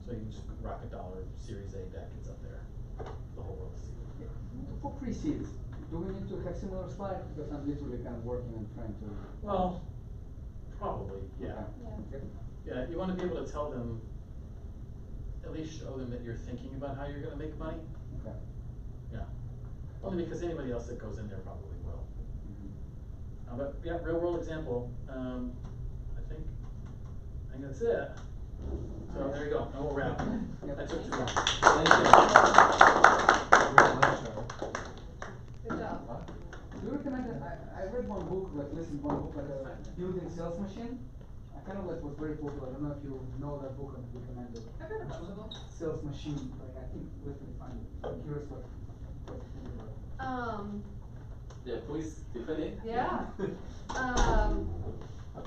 So you can just rock $1 Series A deck, it's up there, the whole world to see. For pre-seeds, do we need to have similar slides? Because I'm literally kind of working and trying to. Well, probably, yeah. Okay. Yeah, you wanna be able to tell them, at least show them that you're thinking about how you're gonna make money. Okay. Yeah, only because anybody else that goes in there probably will. But yeah, real world example, I think that's it. So there you go, and we'll wrap. That took too long. Thank Good job. Do you recommend it? I read one book, like listened to one book, like a building sales machine. I kind of like was very popular. I don't know if you know that book and recommend it. I've heard about it. Sales machine, like I think listening find it. I'm curious what you think about it. Yeah, please, Tiffany. Yeah.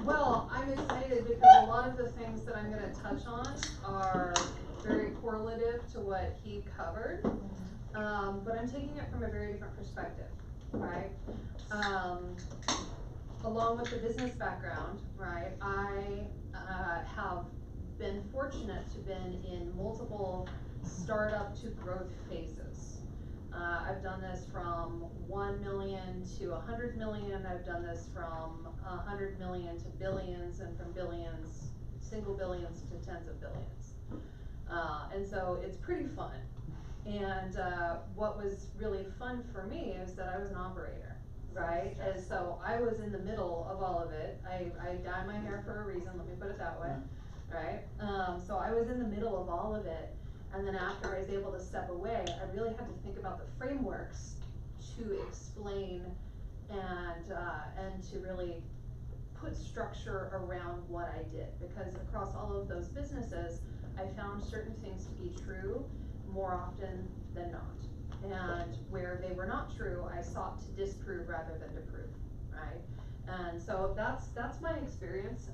Well, I'm excited because a lot of the things that I'm gonna touch on are very correlative to what he covered. But I'm taking it from a very different perspective, right? Along with the business background, right, I have been fortunate to been in multiple startup to growth phases. I've done this from 1 million to 100 million. I've done this from 100 million to billions, and from billions, single billions to tens of billions. And so it's pretty fun. And what was really fun for me is that I was an operator, right? And so I was in the middle of all of it. I dye my hair for a reason, let me put it that way, right? So I was in the middle of all of it. And then after I was able to step away, I really had to think about the frameworks to explain and to really put structure around what I did. Because across all of those businesses, I found certain things to be true more often than not. And where they were not true, I sought to disprove rather than to prove, right? And so that's my experience.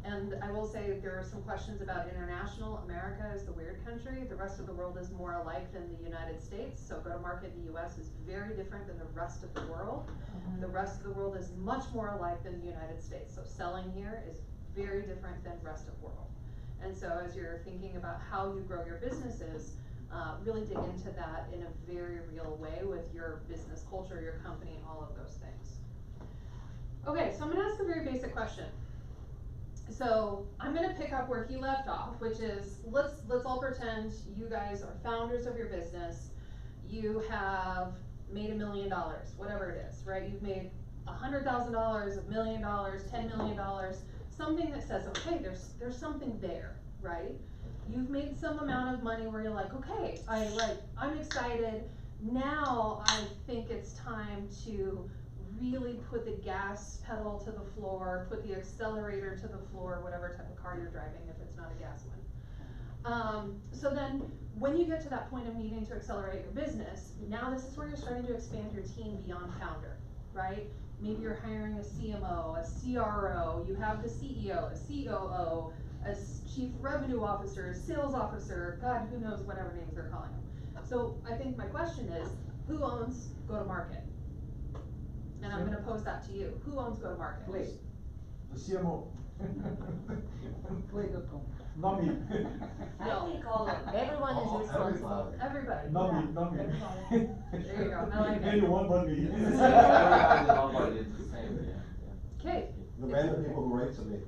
And I will say there are some questions about international. America is the weird country. The rest of the world is more alike than the United States. So go-to-market in the US is very different than the rest of the world. The rest of the world is much more alike than the United States. So selling here is very different than rest of world. And so as you're thinking about how you grow your businesses, really dig into that in a very real way with your business culture, your company, and all of those things. Okay, so I'm gonna ask a very basic question. So I'm gonna pick up where he left off, which is, let's all pretend you guys are founders of your business. You have made $1 million, whatever it is, right? You've made $100,000, $1 million, $10 million, something that says, okay, there's something there, right? You've made some amount of money where you're like, okay, I'm excited. Now I think it's time to really put the gas pedal to the floor, put the accelerator to the floor, whatever type of car you're driving, if it's not a gas one. So then when you get to that point of needing to accelerate your business, now this is where you're starting to expand your team beyond founder, right? Maybe you're hiring a CMO, a CRO, you have the CEO, a COO, a chief revenue officer, a sales officer, God, who knows whatever names they're calling them. So I think my question is, who owns go-to-market? And I'm gonna pose that to you. Who owns go-to-market? Play. The CMO. Play.com. Not me. I think all of, everyone is responsible. Everybody. Not me, not me. There you go, I like it. Anyone but me. Everybody, nobody, it's the same, yeah. Okay. The random people who write to me.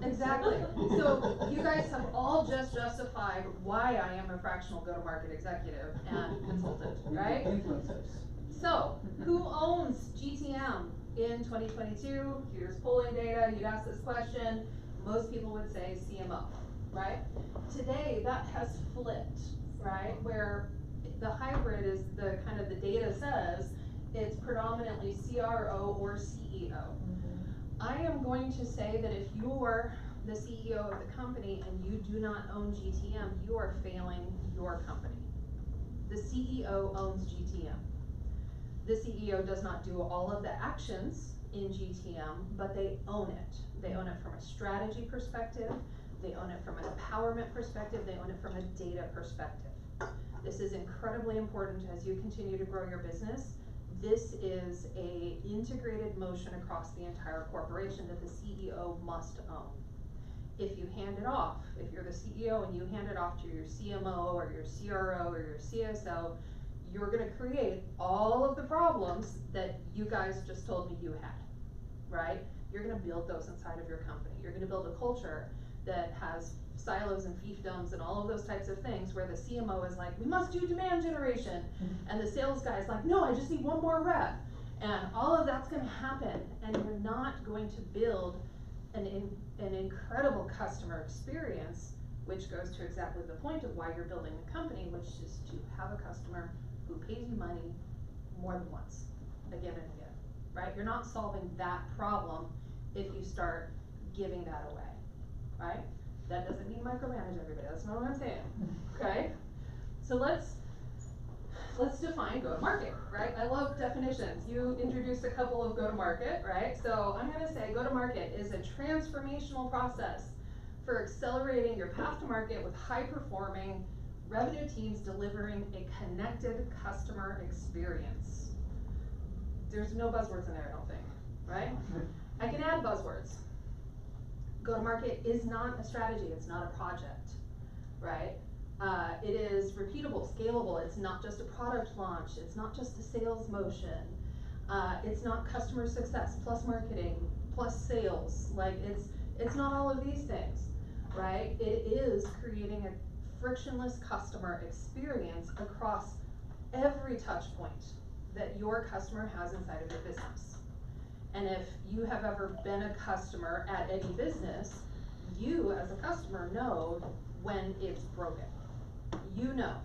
Exactly. So you guys have all just justified why I am a fractional go-to-market executive and consultant, right? Influencers. So who owns GTM in 2022? Here's polling data. You'd ask this question. Most people would say CMO, right? Today that has flipped, right? Where the hybrid is the kind of the data says it's predominantly CRO or CEO. I am going to say that if you're the CEO of the company and you do not own GTM, you are failing your company. The CEO owns GTM. The CEO does not do all of the actions in GTM, but they own it. They own it from a strategy perspective, they own it from an empowerment perspective, they own it from a data perspective. This is incredibly important as you continue to grow your business. This is a integrated motion across the entire corporation that the CEO must own. If you hand it off, if you're the CEO and you hand it off to your CMO or your CRO or your CSO, you're gonna create all of the problems that you guys just told me you had, right? You're gonna build those inside of your company. You're gonna build a culture that has silos and fiefdoms and all of those types of things where the CMO is like, we must do demand generation. And the sales guy is like, no, I just need one more rep. And all of that's gonna happen, and you're not going to build an incredible customer experience, which goes to exactly the point of why you're building the company, which is to have a customer who pays you money more than once, again and again, right? You're not solving that problem if you start giving that away, right? That doesn't mean micromanage everybody, that's not what I'm saying, okay? So let's define go-to-market, right? I love definitions. You introduced a couple of go-to-market, right? So I'm gonna say go-to-market is a transformational process for accelerating your path to market with high-performing revenue teams delivering a connected customer experience. There's no buzzwords in there, I don't think, right? I can add buzzwords. Go-to-market is not a strategy, it's not a project, right? It is repeatable, scalable, it's not just a product launch, it's not just a sales motion, it's not customer success plus marketing plus sales, like it's not all of these things, right? It is creating a frictionless customer experience across every touch point that your customer has inside of your business. And if you have ever been a customer at any business, you as a customer know when it's broken. You know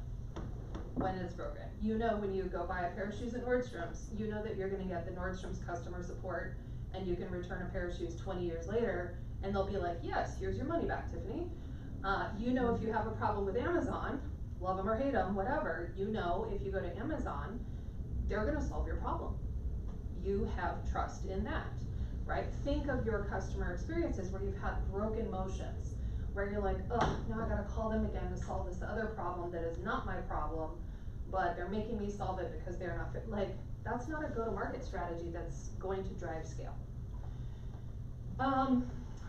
when it's broken. You know when you go buy a pair of shoes at Nordstrom's, you know that you're gonna get the Nordstrom's customer support and you can return a pair of shoes 20 years later and they'll be like, yes, here's your money back, Tiffany. You know if you have a problem with Amazon, love them or hate them, whatever, you know if you go to Amazon, they're gonna solve your problem. You have trust in that, right? Think of your customer experiences where you've had broken motions, where you're like, oh, now I gotta call them again to solve this other problem that is not my problem, but they're making me solve it because they're not fit. Like, that's not a go-to-market strategy that's going to drive scale.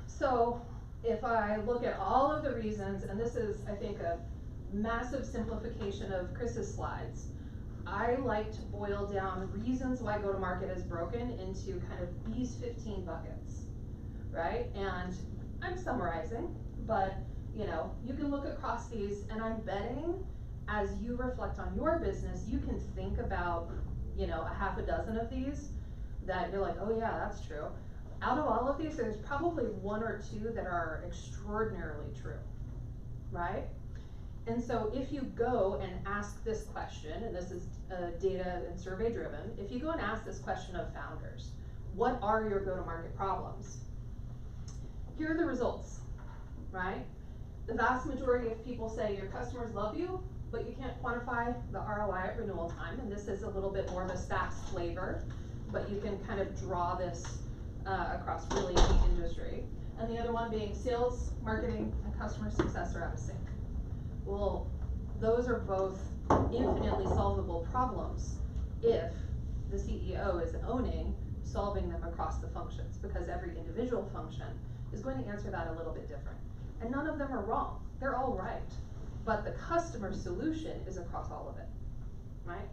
So if I look at all of the reasons, and this is, I think, a massive simplification of Chris's slides, I like to boil down reasons why go-to-market is broken into kind of these 15 buckets, right? And I'm summarizing, but you know, you can look across these, and I'm betting as you reflect on your business, you can think about, you know, a half a dozen of these that you're like, oh yeah, that's true. Out of all of these, there's probably one or two that are extraordinarily true, right? And so if you go and ask this question, and this is data and survey driven, if you go and ask this question of founders, what are your go-to-market problems? Here are the results, right? The vast majority of people say your customers love you, but you can't quantify the ROI at renewal time, and this is a little bit more of a SaaS flavor, but you can kind of draw this across really any industry. And the other one being sales, marketing, and customer success are out of sync. Well, those are both infinitely solvable problems if the CEO is owning solving them across the functions, because every individual function is going to answer that a little bit different. And none of them are wrong, they're all right. But the customer solution is across all of it, right?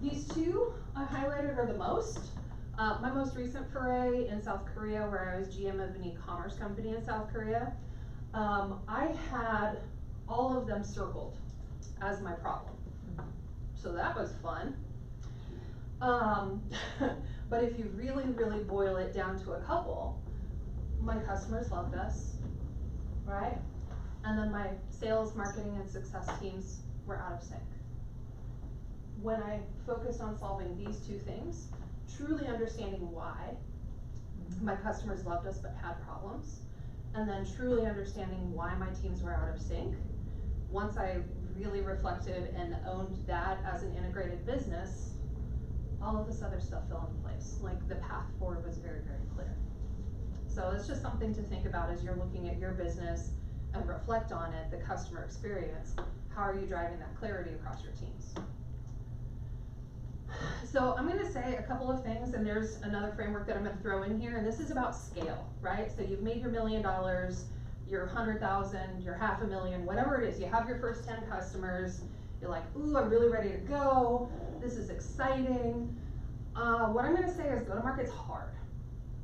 These two I highlighted are the most. My most recent foray in South Korea, where I was GM of an e-commerce company in South Korea, I had all of them circled as my problem. So that was fun. But if you really, really boil it down to a couple, my customers loved us, right? And then my sales, marketing, and success teams were out of sync. When I focused on solving these two things, truly understanding why my customers loved us but had problems, and then truly understanding why my teams were out of sync, once I really reflected and owned that as an integrated business, all of this other stuff fell into place. Like the path forward was very, very clear. So it's just something to think about as you're looking at your business and reflect on it, the customer experience. How are you driving that clarity across your teams? So I'm gonna say a couple of things, and there's another framework that I'm gonna throw in here, and this is about scale, right? So you've made your $1 million, your 100,000, your $500,000, whatever it is. You have your first 10 customers. You're like, ooh, I'm really ready to go. This is exciting. What I'm gonna say is go-to-market's hard,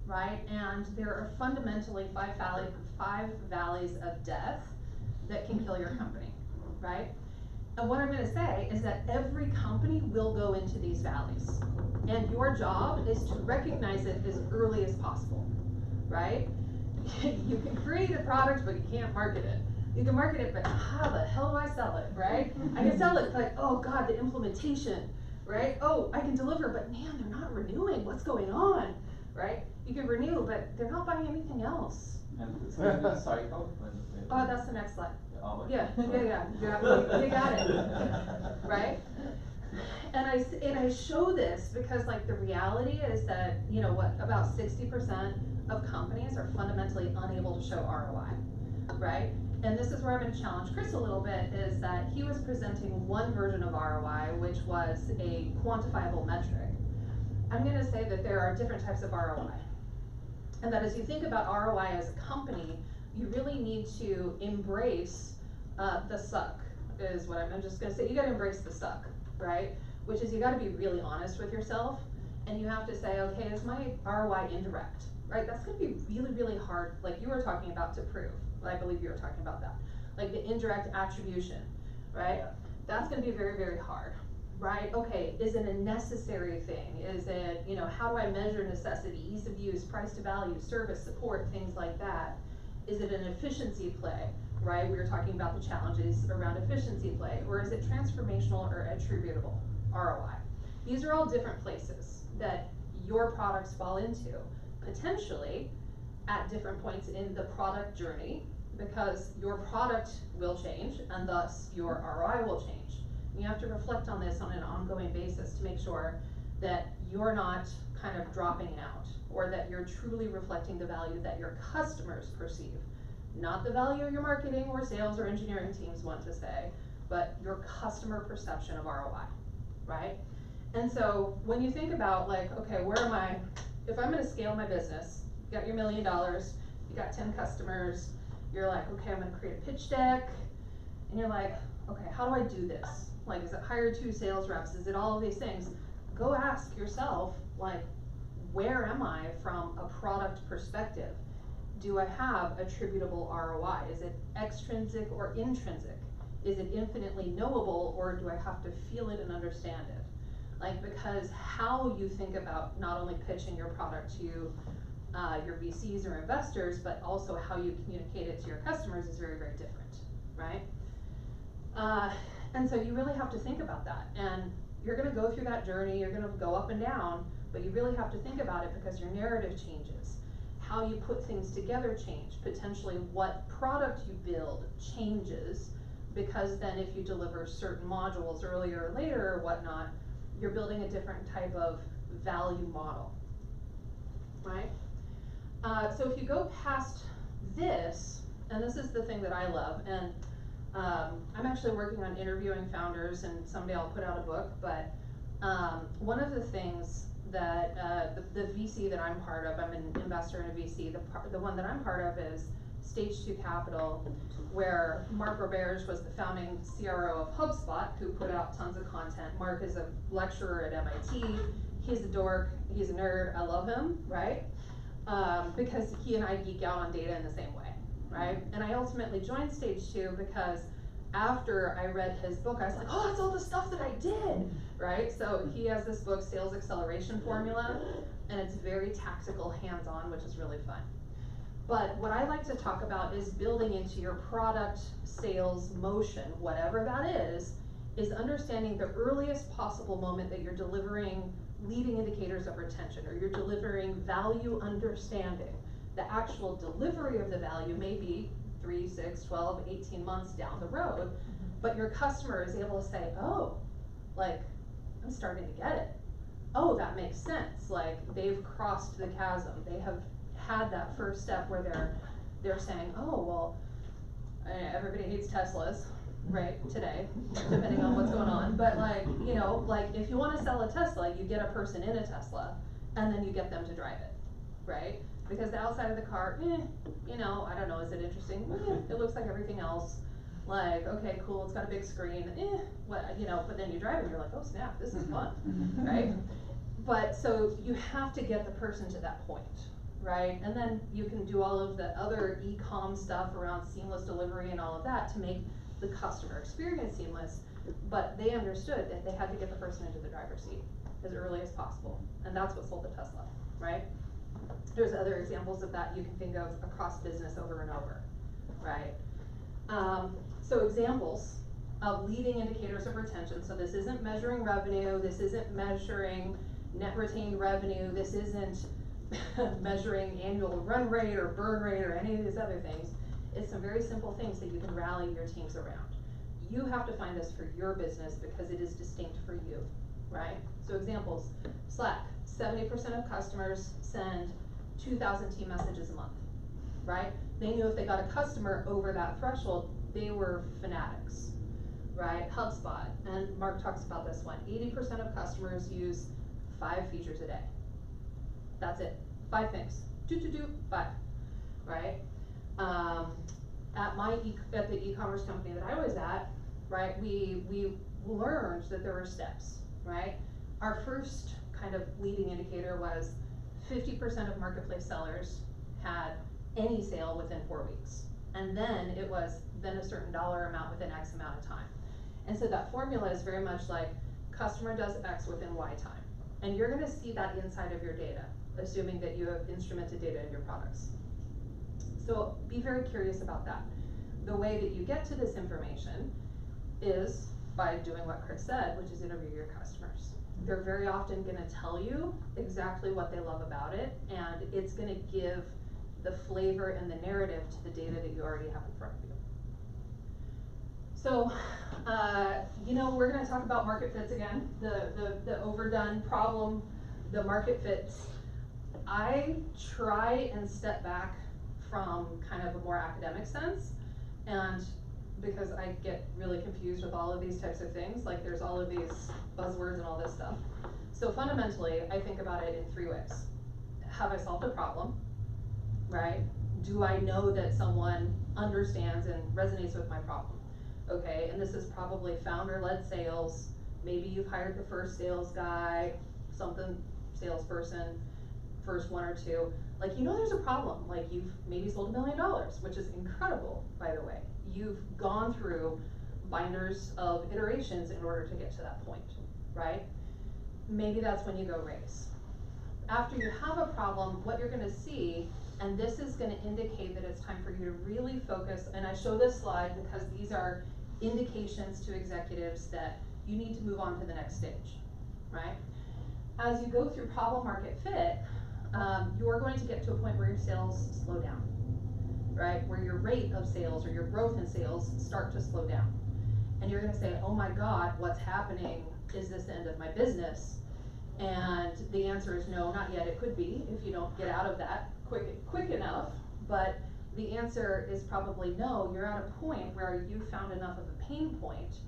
right? And there are fundamentally five valleys of death that can kill your company, right? And what I'm gonna say is that every company will go into these valleys. And your job is to recognize it as early as possible, right? You can create a product, but you can't market it. You can market it, but how the hell do I sell it, right? I can sell it, but oh God, the implementation, right? Oh, I can deliver, but man, they're not renewing. What's going on, right? You can renew, but they're not buying anything else. And it's going to be cycle. Oh, that's the next slide. Oh, okay. Yeah, you got it, right? And I show this because like the reality is that, you know what, about 60% of companies are fundamentally unable to show ROI, right? And this is where I'm gonna challenge Chris a little bit, is that he was presenting one version of ROI, which was a quantifiable metric. I'm gonna say that there are different types of ROI. And that as you think about ROI as a company, you really need to embrace the suck, is what I'm just gonna say. You gotta embrace the suck, right? Which is you gotta be really honest with yourself, and you have to say, okay, is my ROI indirect, right? That's gonna be really, really hard, like you were talking about, to prove. I believe you were talking about that. Like the indirect attribution, right? That's gonna be very, very hard, right? Okay, is it a necessary thing? Is it, you know, how do I measure necessity, ease of use, price to value, service, support, things like that? Is it an efficiency play, right? We were talking about the challenges around efficiency play. Or is it transformational or attributable ROI? These are all different places that your products fall into, potentially at different points in the product journey, because your product will change and thus your ROI will change. You have to reflect on this on an ongoing basis to make sure that you're not kind of dropping out, or that you're truly reflecting the value that your customers perceive. Not the value your marketing or sales or engineering teams want to say, but your customer perception of ROI, right? And so when you think about like, okay, where am I, if I'm gonna scale my business, you got your $1 million, you got 10 customers, you're like, okay, I'm gonna create a pitch deck, and you're like, okay, how do I do this? Like, is it hire 2 sales reps? Is it all of these things? Go ask yourself, like, where am I from a product perspective? Do I have attributable ROI? Is it extrinsic or intrinsic? Is it infinitely knowable, or do I have to feel it and understand it? Like, because how you think about not only pitching your product to your VCs or investors, but also how you communicate it to your customers is very, very different, right? And so you really have to think about that. And you're gonna go through that journey, you're gonna go up and down, but you really have to think about it because your narrative changes. How you put things together change. Potentially what product you build changes, because then if you deliver certain modules earlier or later or whatnot, you're building a different type of value model, right? So if you go past this, and this is the thing that I love, and I'm actually working on interviewing founders, and someday I'll put out a book, but one of the things that the VC that I'm part of, I'm an investor in a VC, the one that I'm part of is Stage 2 Capital, where Mark Roberge was the founding CRO of HubSpot, who put out tons of content. Mark is a lecturer at MIT, he's a dork, he's a nerd, I love him, right? Because he and I geek out on data in the same way, right? And I ultimately joined Stage 2 because after I read his book, I was like, oh, that's all the stuff that I did, right? So he has this book, Sales Acceleration Formula, and it's very tactical, hands-on, which is really fun. But what I like to talk about is building into your product sales motion, whatever that is understanding the earliest possible moment that you're delivering leading indicators of retention, or you're delivering value understanding. The actual delivery of the value may be 3, 6, 12, 18 months down the road, but your customer is able to say, oh, like, I'm starting to get it, oh, that makes sense, like, they've crossed the chasm, they have had that first step where they're saying, oh, well, everybody hates Teslas, right, today, depending on what's going on, but like, you know, like, if you wanna sell a Tesla, you get a person in a Tesla, and then you get them to drive it, right? Because the outside of the car, you know, I don't know, is it interesting? It looks like everything else. Like, okay, cool, it's got a big screen, what, you know, but then you drive it and you're like, oh snap, this is fun, right? But, so you have to get the person to that point, right? And then you can do all of the other e-com stuff around seamless delivery and all of that to make the customer experience seamless, but they understood that they had to get the person into the driver's seat as early as possible, and that's what sold the Tesla, right? There's other examples of that you can think of across business over and over, right? So examples of leading indicators of retention. So this isn't measuring revenue, this isn't measuring net retained revenue, this isn't measuring annual run rate or burn rate or any of these other things. It's some very simple things that you can rally your teams around. You have to find this for your business because it is distinct for you, right? So examples, Slack, 70% of customers send 2,000 team messages a month, right? They knew if they got a customer over that threshold, they were fanatics, right? HubSpot, and Mark talks about this one, 80% of customers use 5 features a day. That's it, 5 things, 5, right? At the e-commerce company that I was at, right, we learned that there were steps, right? Our first kind of leading indicator was 50% of marketplace sellers had any sale within 4 weeks. And then it was then a certain dollar amount within X amount of time. And so that formula is very much like customer does X within Y time. And you're gonna see that inside of your data, assuming that you have instrumented data in your products. So be very curious about that. The way that you get to this information is by doing what Chris said, which is interview your customers. They're very often gonna tell you exactly what they love about it, and it's gonna give the flavor and the narrative to the data that you already have in front of you. So, you know, we're gonna talk about market fits again, the overdone problem, the market fits. I try and step back from kind of a more academic sense, and because I get really confused with all of these types of things, like there's all of these buzzwords and all this stuff. So fundamentally, I think about it in 3 ways. Have I solved a problem, right? Do I know that someone understands and resonates with my problem? Okay, and this is probably founder-led sales. Maybe you've hired the first sales guy, salesperson, first 1 or 2. Like, you know there's a problem. Like, you've maybe sold $1 million, which is incredible, by the way. You've gone through binders of iterations in order to get to that point, right? Maybe that's when you go race. After you have a problem, what you're gonna see, and this is gonna indicate that it's time for you to really focus, and I show this slide because these are indications to executives that you need to move on to the next stage, right? As you go through problem market fit, you're going to get to a point where your sales slow down, right? Where your rate of sales or your growth in sales start to slow down. And you're gonna say, oh my God, what's happening? Is this the end of my business? And the answer is no, not yet. It could be if you don't get out of that quick enough, but the answer is probably no. You're at a point where you found enough of a pain point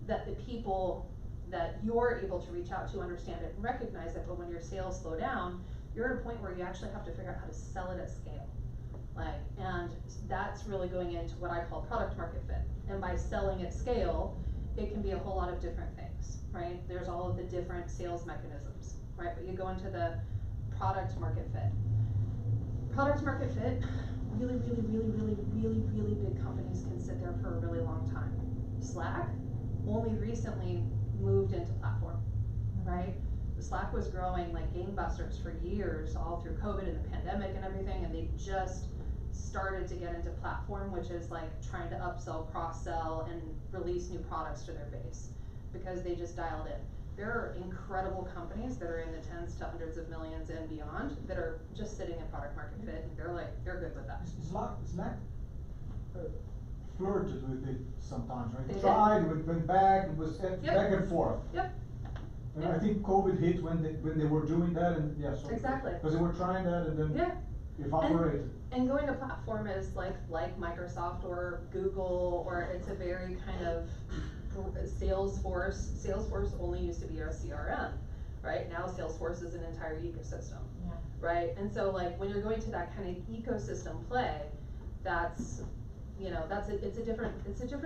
that the people that you're able to reach out to understand it and recognize it, but when your sales slow down, you're at a point where you actually have to figure out how to sell it at scale. Like, and that's really going into what I call product market fit. And by selling at scale, it can be a whole lot of different things, right? There's all of the different sales mechanisms, right? But you go into the product market fit. Product market fit, really big companies can sit there for a really long time. Slack only recently moved into platform, right? Slack was growing like gangbusters for years, all through COVID and the pandemic and everything, and they just started to get into platform, which is like trying to upsell, cross-sell, and release new products to their base, because they just dialed in. There are incredible companies that are in the tens to hundreds of millions and beyond that are just sitting in product market fit, and they're good with that. Slack flirted with it sometimes, right? They Tried, went back, it was back and forth. Yep. And I think COVID hit when they were doing that, and yeah, so. Exactly. Because they were trying that and then Yeah. evaporated. And going to platform is like Microsoft or Google, or it's a very kind of Salesforce only used to be our CRM, right? Now Salesforce is an entire ecosystem, Yeah. right? And so like when you're going to that kind of ecosystem play, that's, you know, it's a different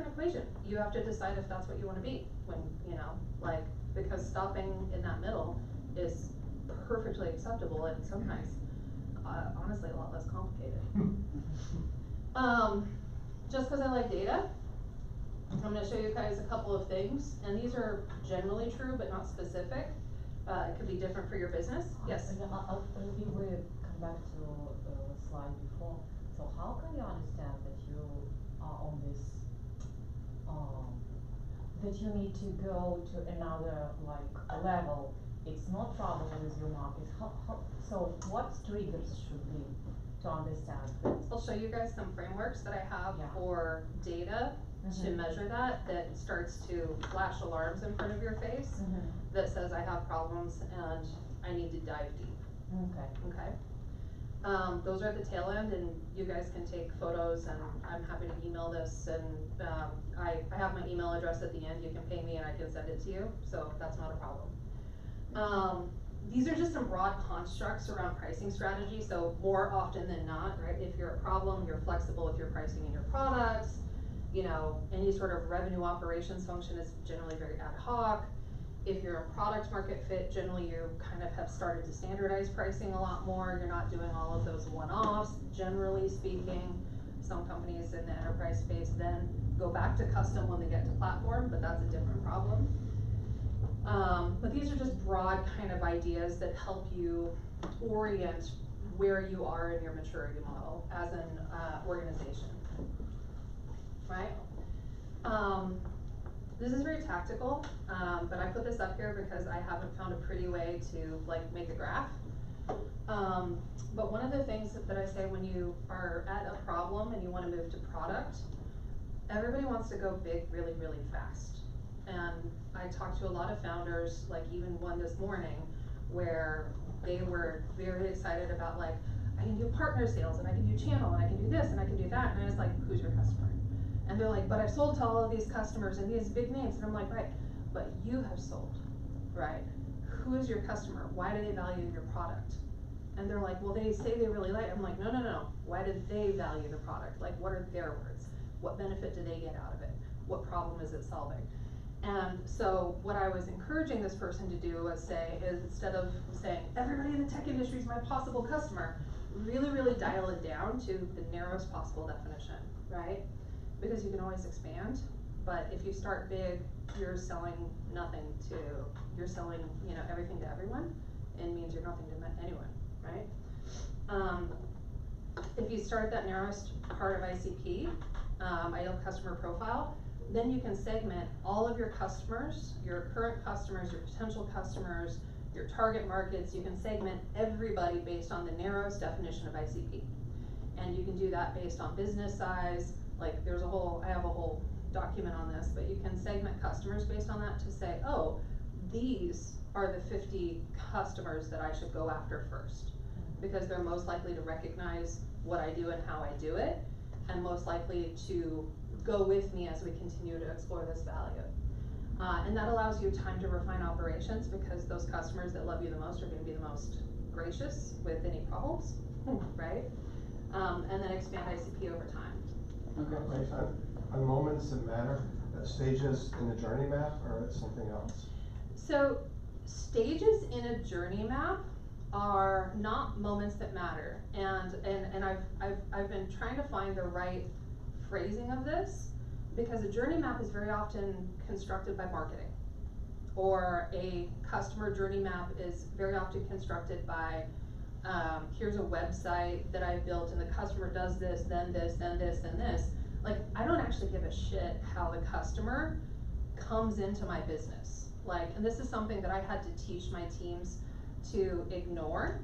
equation. You have to decide if that's what you wanna be when, you know, like, because stopping in that middle is perfectly acceptable and sometimes, honestly, a lot less complicated. Just cause I like data, I'm gonna show you guys a couple of things, and these are generally true but not specific. It could be different for your business. Yes? Maybe we come back to the slide before. So how can you understand that you are on this, that you need to go to another like level? It's not traveling with your market. So what triggers should be to understand this? I'll show you guys some frameworks that I have Yeah. for data to Mhm. measure that starts to flash alarms in front of your face Mhm. that says I have problems and I need to dive deep, Okay. okay? Those are at the tail end, and you guys can take photos, and I'm happy to email this, and I have my email address at the end. You can pay me and I can send it to you, so that's not a problem. These are just some broad constructs around pricing strategy, so more often than not, right, if you're a problem, you're flexible with your pricing in your products, you know, any sort of revenue operations function is generally very ad hoc. If you're a product market fit, generally you kind of have started to standardize pricing a lot more. You're not doing all of those one-offs, generally speaking. Some companies in the enterprise space then go back to custom when they get to platform, but that's a different problem. But these are just broad kind of ideas that help you orient where you are in your maturity model as an organization, right? This is very tactical, but I put this up here because I haven't found a pretty way to like make a graph. But one of the things that I say when you are at a problem and you wanna move to product, everybody wants to go big really, really fast. And I talked to a lot of founders, like even one this morning, where they were very excited about like, I can do partner sales and I can do channel and I can do this and I can do that. And I was like, who's your customer? And they're like, but I've sold to all of these customers and these big names. And I'm like, right, but you have sold, right? Who is your customer? Why do they value your product? And they're like, well, they say they really like it. I'm like, no. Why do they value the product? Like, what are their words? What benefit do they get out of it? What problem is it solving? And so what I was encouraging this person to do was say, is instead of saying, everybody in the tech industry is my possible customer, really, really dial it down to the narrowest possible definition, right? Because you can always expand, but if you start big, you're selling nothing to, you're selling, you know, everything to everyone, and means you're nothing to anyone, right? If you start that narrowest part of ICP, ideal customer profile, then you can segment all of your customers, your current customers, your potential customers, your target markets. You can segment everybody based on the narrowest definition of ICP. And you can do that based on business size. Like I have a whole document on this, but you can segment customers based on that to say, oh, these are the 50 customers that I should go after first, because they're most likely to recognize what I do and how I do it, and most likely to go with me as we continue to explore this value. And that allows you time to refine operations, because those customers that love you the most are gonna be the most gracious with any problems, right? And then expand ICP over time. Okay, makes sense. Are moments that matter, stages in the journey map, or it's something else? So stages in a journey map are not moments that matter, and I've been trying to find the right phrasing of this, because a journey map is very often constructed by marketing, or a customer journey map is very often constructed by here's a website that I built and the customer does this, then this, then this, then this. Like, I don't actually give a shit how the customer comes into my business. Like, and this is something that I had to teach my teams to ignore.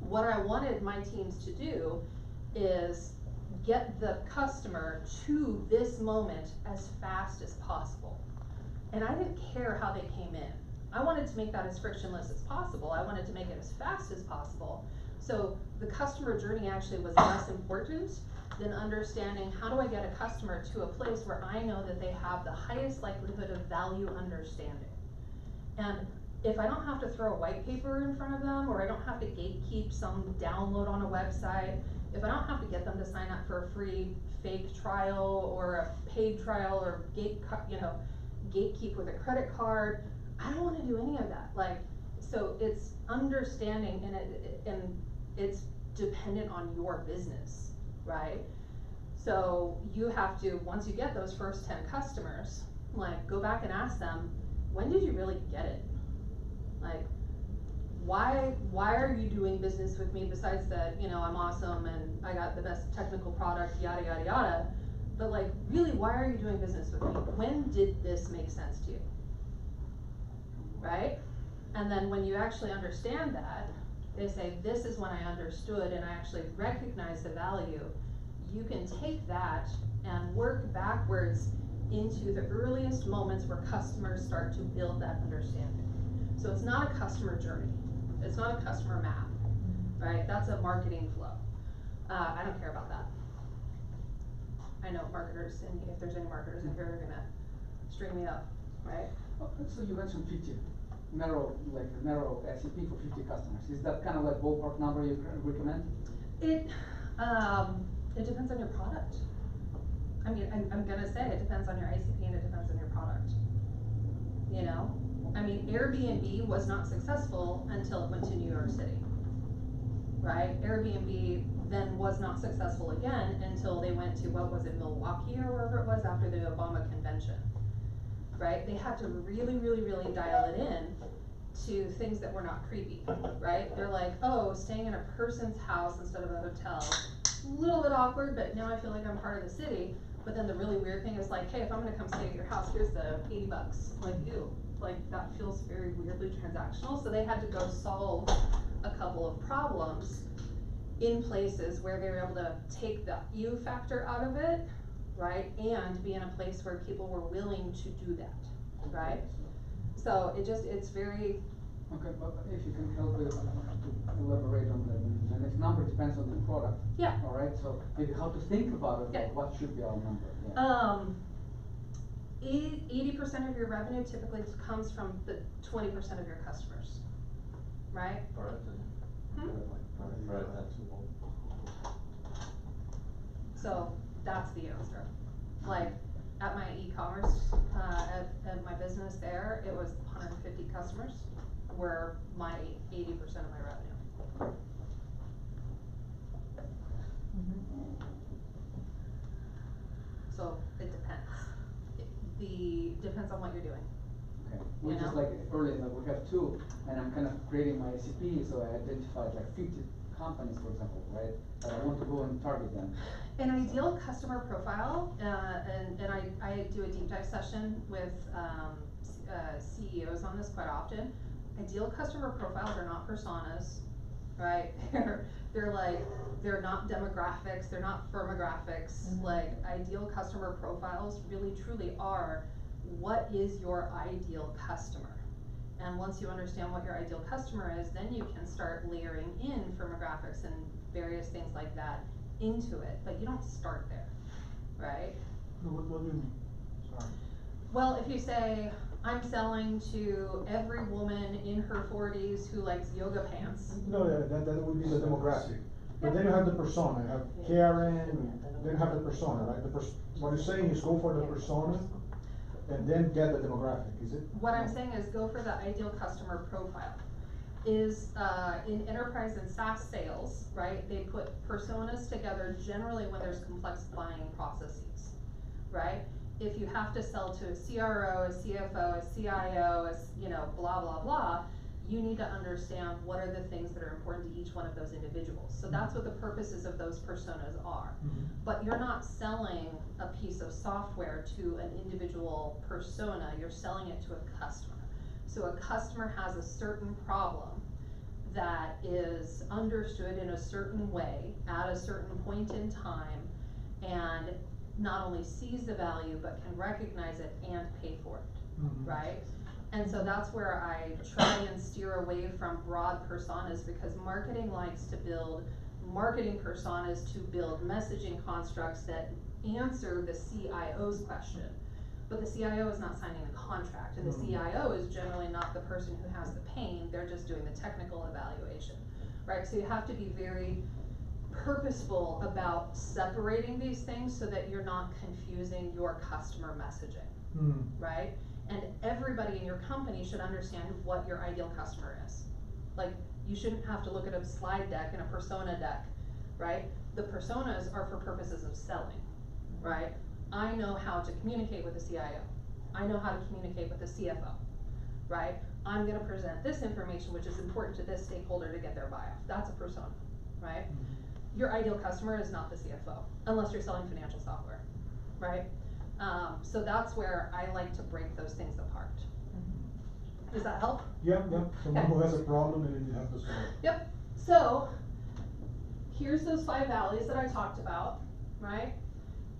What I wanted my teams to do is get the customer to this moment as fast as possible. And I didn't care how they came in. I wanted to make that as frictionless as possible. I wanted to make it as fast as possible. So the customer journey actually was less important than understanding how do I get a customer to a place where I know that they have the highest likelihood of value understanding. And if I don't have to throw a white paper in front of them, or I don't have to gatekeep some download on a website, if I don't have to get them to sign up for a free fake trial or a paid trial or gatekeep with a credit card, I don't wanna do any of that. Like, so it's understanding, and it's dependent on your business, right? So you have to, once you get those first 10 customers, like, go back and ask them, when did you really get it? Like, why are you doing business with me besides that, I'm awesome and I got the best technical product, yada, yada, yada. But like, really, why are you doing business with me? When did this make sense to you? Right? And then when you actually understand that, they say, this is when I understood and I actually recognize the value. You can take that and work backwards into the earliest moments where customers start to build that understanding. So it's not a customer journey. It's not a customer map, right? That's a marketing flow. I don't care about that. I know marketers, and if there's any marketers in here, they're gonna string me up, right? So you mentioned 50, narrow SCP for 50 customers. Is that kind of like ballpark number you recommend? It depends on your product. I mean, I'm gonna say it depends on your ICP and it depends on your product. I mean, Airbnb was not successful until it went to New York City, right? Airbnb then was not successful again until they went to, what was it, Milwaukee or wherever it was after the Obama convention, right? They had to really, really, really dial it in to things that were not creepy, right? They're like, oh, staying in a person's house instead of a hotel, a little bit awkward, but now I feel like I'm part of the city. But then the really weird thing is like, hey, if I'm gonna come stay at your house, here's the $80. Like, ew, like that feels very weirdly transactional. So they had to go solve a couple of problems in places where they were able to take the ew factor out of it, right? And be in a place where people were willing to do that, right? So it's very. Okay, but if you can help to elaborate on that, the next number depends on the product. Yeah. All right, so maybe how to think about it, Yeah. like what should be our number? Yeah. 80% of your revenue typically comes from the 20% of your customers, right? So that's the answer. Like at my e-commerce, at my business there, it was 150 customers were my 80% of my revenue. So it depends. Depends on what you're doing. Okay, which is like earlier, like we have two, and I'm kind of creating my ICP, so I identified like 50 companies, for example, right? But I want to go and target them. An ideal customer profile, and I do a deep dive session with CEOs on this quite often. Ideal customer profiles are not personas, right? They're not demographics, they're not firmographics. Mm-hmm. Like ideal customer profiles really truly are, what is your ideal customer? And once you understand what your ideal customer is, then you can start layering in firmographics and various things like that into it, but you don't start there, right? What do you mean? Sorry. Well, if you say, I'm selling to every woman in her 40s who likes yoga pants. No, that would be the demographic. But then you have the persona, you have Karen, then you have the persona, right? What you're saying is go for the persona and then get the demographic, is it? What I'm saying is go for the ideal customer profile. Is in enterprise and SaaS sales, right? They put personas together generally when there's complex buying processes, right? If you have to sell to a CRO, a CFO, a CIO, blah, blah, blah, you need to understand what are the things that are important to each one of those individuals. So that's what the purposes of those personas are. Mm-hmm. But you're not selling a piece of software to an individual persona, you're selling it to a customer. So a customer has a certain problem that is understood in a certain way at a certain point in time and not only sees the value but can recognize it and pay for it, Mm-hmm. right? And so that's where I try and steer away from broad personas, because marketing likes to build marketing personas to build messaging constructs that answer the CIO's question. But the CIO is not signing a contract, and the CIO is generally not the person who has the pain, they're just doing the technical evaluation, right? So you have to be very purposeful about separating these things so that you're not confusing your customer messaging, right? And everybody in your company should understand what your ideal customer is. Like, you shouldn't have to look at a slide deck and a persona deck, right? The personas are for purposes of selling, right? I know how to communicate with the CIO. I know how to communicate with the CFO, right? I'm gonna present this information which is important to this stakeholder to get their buy-off. That's a persona, right? Your ideal customer is not the CFO, unless you're selling financial software, right? So that's where I like to break those things apart. Does that help? Yeah, someone who has a problem and then you have to solve it. Yep. So here's those 5 values that I talked about, right?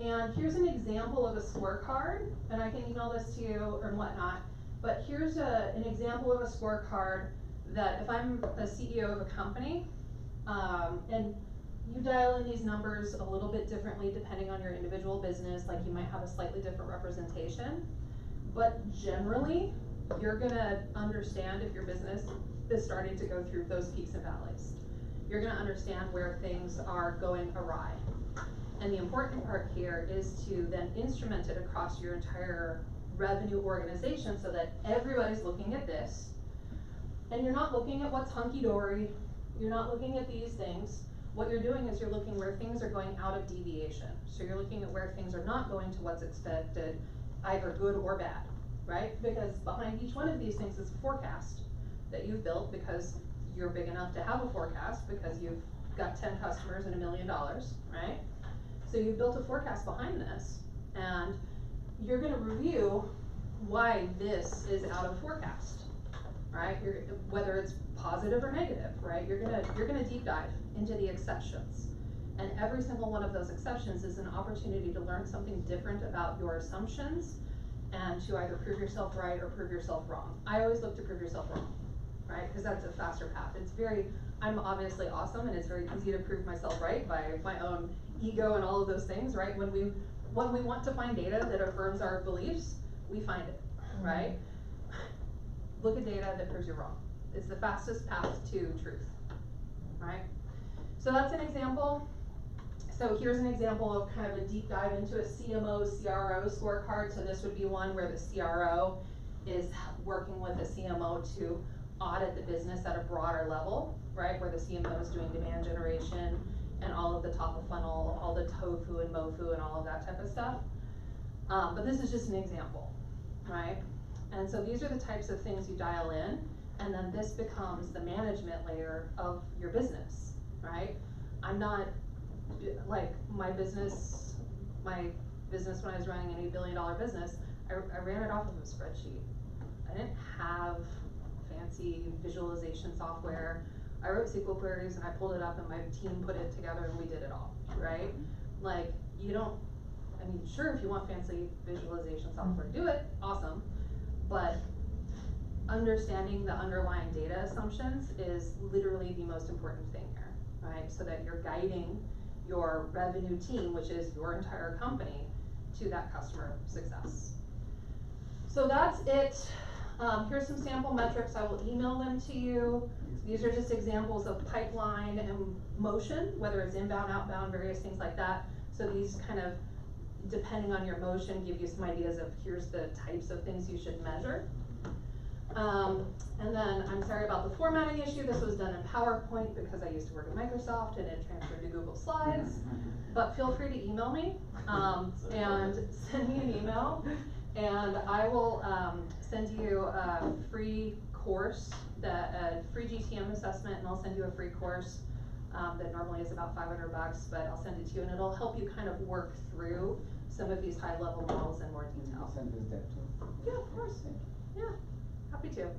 And here's an example of a scorecard, and I can email this to you or whatnot, but here's an example of a scorecard that if I'm a CEO of a company, and you dial in these numbers a little bit differently depending on your individual business, like you might have a slightly different representation, but generally, you're gonna understand if your business is starting to go through those peaks and valleys. You're gonna understand where things are going awry. And the important part here is to then instrument it across your entire revenue organization so that everybody's looking at this. And you're not looking at what's hunky-dory, you're not looking at these things. What you're doing is you're looking where things are going out of deviation. So you're looking at where things are not going to what's expected, either good or bad, right? Because behind each one of these things is a forecast that you've built because you're big enough to have a forecast because you've got 10 customers and $1 million, right? So you've built a forecast behind this, and you're gonna review why this is out of forecast, right? Whether it's positive or negative, right? You're gonna deep dive into the exceptions. And every single one of those exceptions is an opportunity to learn something different about your assumptions and to either prove yourself right or prove yourself wrong. I always look to prove yourself wrong, right? Because that's a faster path. I'm obviously awesome, and it's very easy to prove myself right by my own ego and all of those things, right? When we want to find data that affirms our beliefs, we find it, right? Look at data that proves you're wrong. It's the fastest path to truth, right? So that's an example. So here's an example of kind of a deep dive into a CMO, CRO scorecard. So this would be one where the CRO is working with the CMO to audit the business at a broader level, right? Where the CMO is doing demand generation and all of the top of funnel, all the tofu and mofu and all of that type of stuff. But this is just an example, right? And so these are the types of things you dial in, and then this becomes the management layer of your business, right? I'm not, like, my business when I was running an $8 billion business, I ran it off of a spreadsheet. I didn't have fancy visualization software. I wrote SQL queries and I pulled it up and my team put it together and we did it all, right? Like, sure, if you want fancy visualization software, do it, awesome. But understanding the underlying data assumptions is literally the most important thing here, right? So that you're guiding your revenue team, which is your entire company, to that customer success. So that's it. Here's some sample metrics. I will email them to you. These are just examples of pipeline and motion, whether it's inbound, outbound, various things like that. So these kind of, depending on your motion, give you some ideas of here's the types of things you should measure. And then I'm sorry about the formatting issue. This was done in PowerPoint because I used to work at Microsoft and it transferred to Google Slides. But feel free to email me and send me an email, and I will send you a free course, a free GTM assessment, and I'll send you a free course that normally is about $500, but I'll send it to you, and it'll help you kind of work through some of these high-level models in more detail. Send this deck too. Yeah, of course. Yeah, happy to.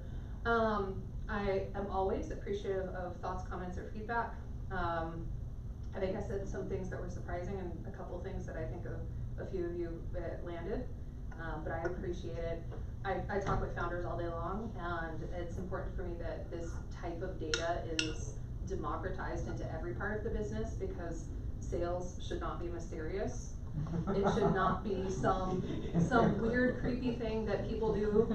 I am always appreciative of thoughts, comments, or feedback. I think I said some things that were surprising and a couple things that I think a few of you landed. but I appreciate it. I talk with founders all day long, and it's important for me that this type of data is democratized into every part of the business, because sales should not be mysterious. It should not be some weird creepy thing that people do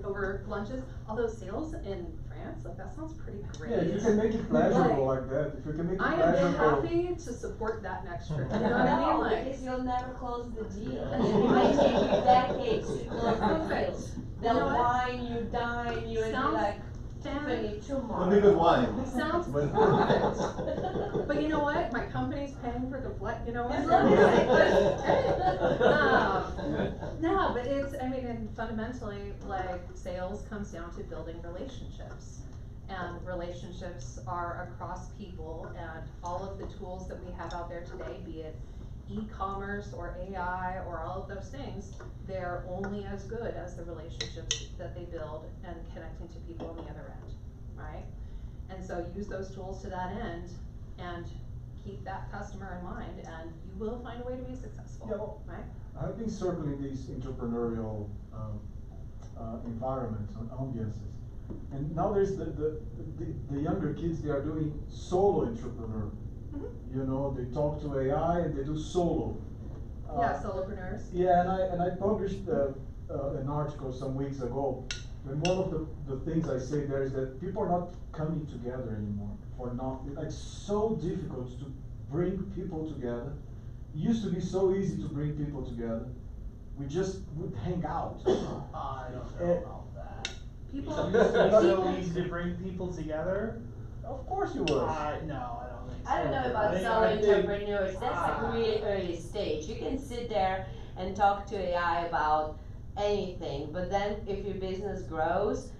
over lunches. Although sales in France, like, that sounds pretty great. Yeah, if you can make it pleasurable like that, if you can make it I pleasurable. am happy to support that next trip, you know what I mean? No, Like, because you'll never close the deal. Yeah. It might take you decades to close the Perfect. deal. You They'll know what? wine you, dine you, and be Sounds like, Tiffany, tomorrow. It'll be good wine. sounds But- perfect. But you know what? My company's paying for the flight, you know what? As long No, but it's, I mean, and fundamentally, like, sales comes down to building relationships. And relationships are across people, and all of the tools that we have out there today, be it e-commerce or AI or all of those things, they're only as good as the relationships that they build and connecting to people on the other end, right? And so use those tools to that end and keep that customer in mind, and you will find a way to be successful, Yeah, well, right? I've been circling these entrepreneurial environments and ambiances, and now there's the younger kids. They are doing solo entrepreneur. You know, they talk to AI and they do solo. Yeah, solopreneurs. Yeah, and I published an article some weeks ago, and one of the things I say there is that people are not coming together anymore for nothing. It's so difficult to bring people together. It used to be so easy to bring people together. We just would hang out. I don't know about that. People, It's so easy to bring people together. Of course you would. No, I don't think so. I don't know about I solo think- entrepreneurs, that's like really early stage. You can sit there and talk to AI about anything, but then if your business grows,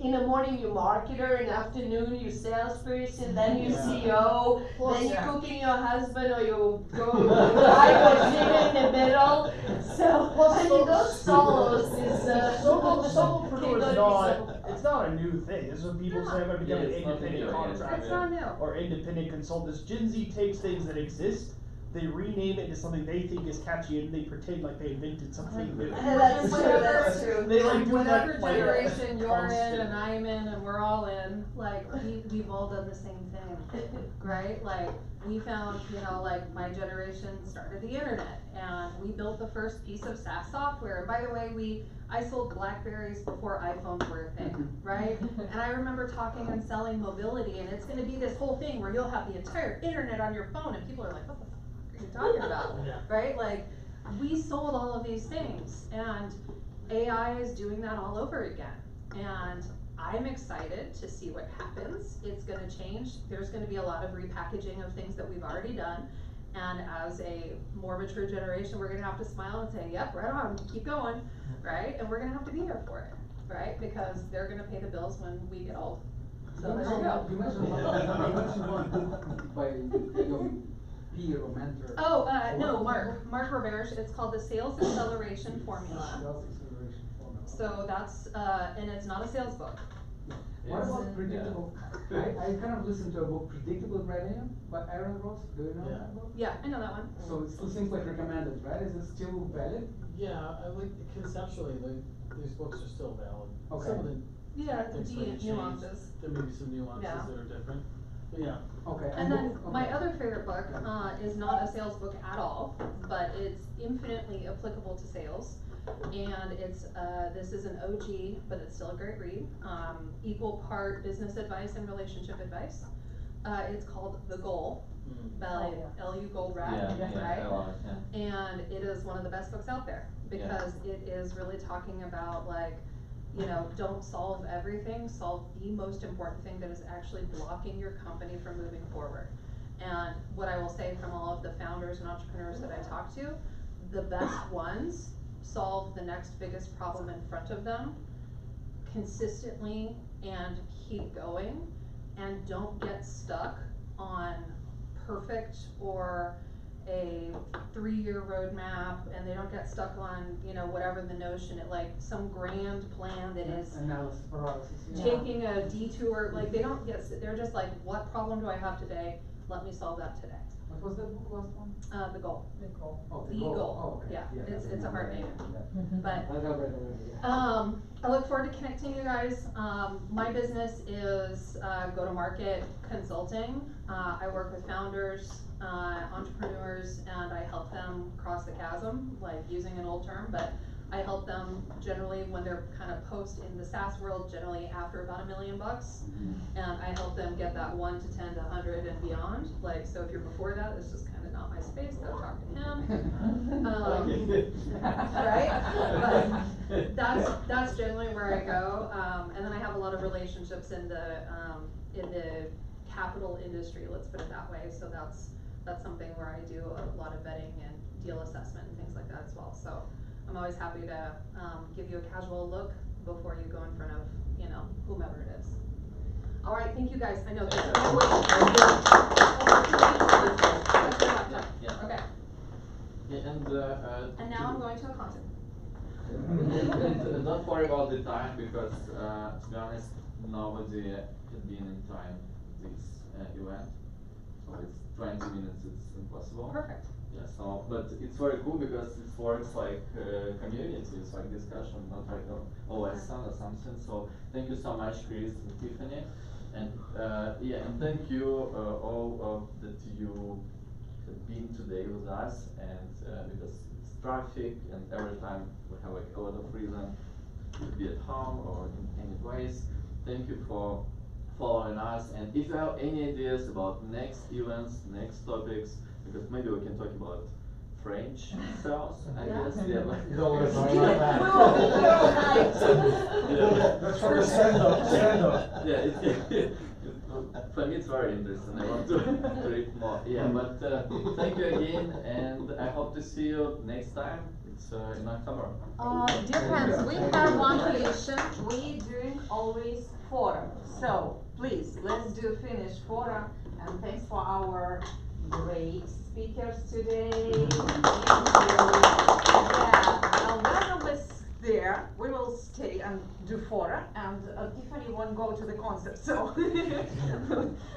in the morning you marketer, in the afternoon you salesperson, then you Yeah. CEO, then you Yeah. cooking your husband or you go drive or dinner in the middle. So, I mean, those solos is, Solopreneur can is go not, to it's not a new thing. This is what people say about becoming Yeah, it's nothing independent new, yeah, it's contractor. it's not new. Or independent consultants. Gen Z takes things that exist, they rename it into something they think is catchy, and they pretend like they invented something new. That's true, that's true. They like do Whatever that, like, generation you're in constant. and I'm in and we're all in, like, we've all done the same thing, right? Like, we found, you know, like, my generation started the internet, and we built the first piece of SaaS software. And by the way, I sold BlackBerries before iPhones were a thing, right? And I remember talking and selling mobility, and it's gonna be this whole thing where you'll have the entire internet on your phone, and people are like, what the fuck are you talking about, right? Like, we sold all of these things, and AI is doing that all over again. And I'm excited to see what happens. It's gonna change. There's gonna be a lot of repackaging of things that we've already done. And as a more mature generation, we're gonna have to smile and say, yep, right on, keep going, right? And we're gonna have to be here for it, right? Because they're gonna pay the bills when we get old. So there you go. You mentioned one by your peer or mentor. Oh, no, Mark Roberge. It's called the Sales Acceleration Formula. Sales acceleration formula. So that's, and it's not a sales book. What about predictable? I kind of listened to a book, Predictable Revenue by Aaron Ross. Do you know that book? Yeah, I know that one. So it still seems like recommended, right? Is it still valid? Yeah, I like, conceptually, these books are still valid. Okay. Some of the Yeah, tactics may have changed. nuances. There may be some nuances Yeah. that are different, but yeah. Okay. And then book- my okay. other favorite book is not a sales book at all, but it's infinitely applicable to sales. And it's this is an OG, but it's still a great read. Equal part business advice and relationship advice. It's called The Goal by L.U. Goldratt, right? I love it, yeah. And it is one of the best books out there because it is really talking about, like, you know, don't solve everything, solve the most important thing that is actually blocking your company from moving forward. And what I will say from all of the founders and entrepreneurs that I talk to, the best ones solve the next biggest problem in front of them consistently and keep going, and don't get stuck on perfect or a 3-year roadmap, and they don't get stuck on, you know, whatever the notion, like some grand plan that is Analysis paralysis. Yeah. taking a detour. Like, they don't get, they're just like, what problem do I have today? let me solve that today. What was the book last one? The goal. The goal. Oh, The goal. Oh, okay. Yeah, it's that's a hard yeah, name. yeah. But I have read already, yeah. I look forward to connecting you guys. My business is go-to-market consulting. I work with founders, entrepreneurs, and I help them cross the chasm, like using an old term, but I help them generally when they're kind of post in the SaaS world, generally after about $1 million. And I help them get that 1 to 10 to 100 and beyond. Like, so if you're before that, it's just kind of not my space, go talk to him. Right? But that's generally where I go. And then I have a lot of relationships in the capital industry, let's put it that way. So that's something where I do a lot of vetting and deal assessment and things like that as well. So I'm always happy to give you a casual look before you go in front of, whomever it is. All right, thank you guys. I know this. Yeah. Okay. Yeah, And now I'm going to a concert. and don't worry about the time because, to be honest, nobody had been in time this event. So it's 20 minutes, it's impossible. Perfect. Yeah, so, but it's very cool because it works like community, it's like discussion, not like OStin or something. So thank you so much, Chris and Tiffany. And yeah, and thank you all that you have been today with us. And because it's traffic and every time we have like a lot of reason to be at home or in any place. Thank you for following us. And if you have any ideas about next events, next topics, because maybe we can talk about French sales, I guess. Yeah. You don't want to talk about that. Yeah. That's for the stand-up. Yeah, for me it's very interesting. I want to read more. Yeah, but thank you again, and I hope to see you next time. It's in October. Dear friends, we have one tradition. We doing always forum. So please, let's do finish forum. And thanks for our great speakers today. Thank you. Yeah. Now when we're there, we will stay and do forum. And Tiffany won't go to the concert, so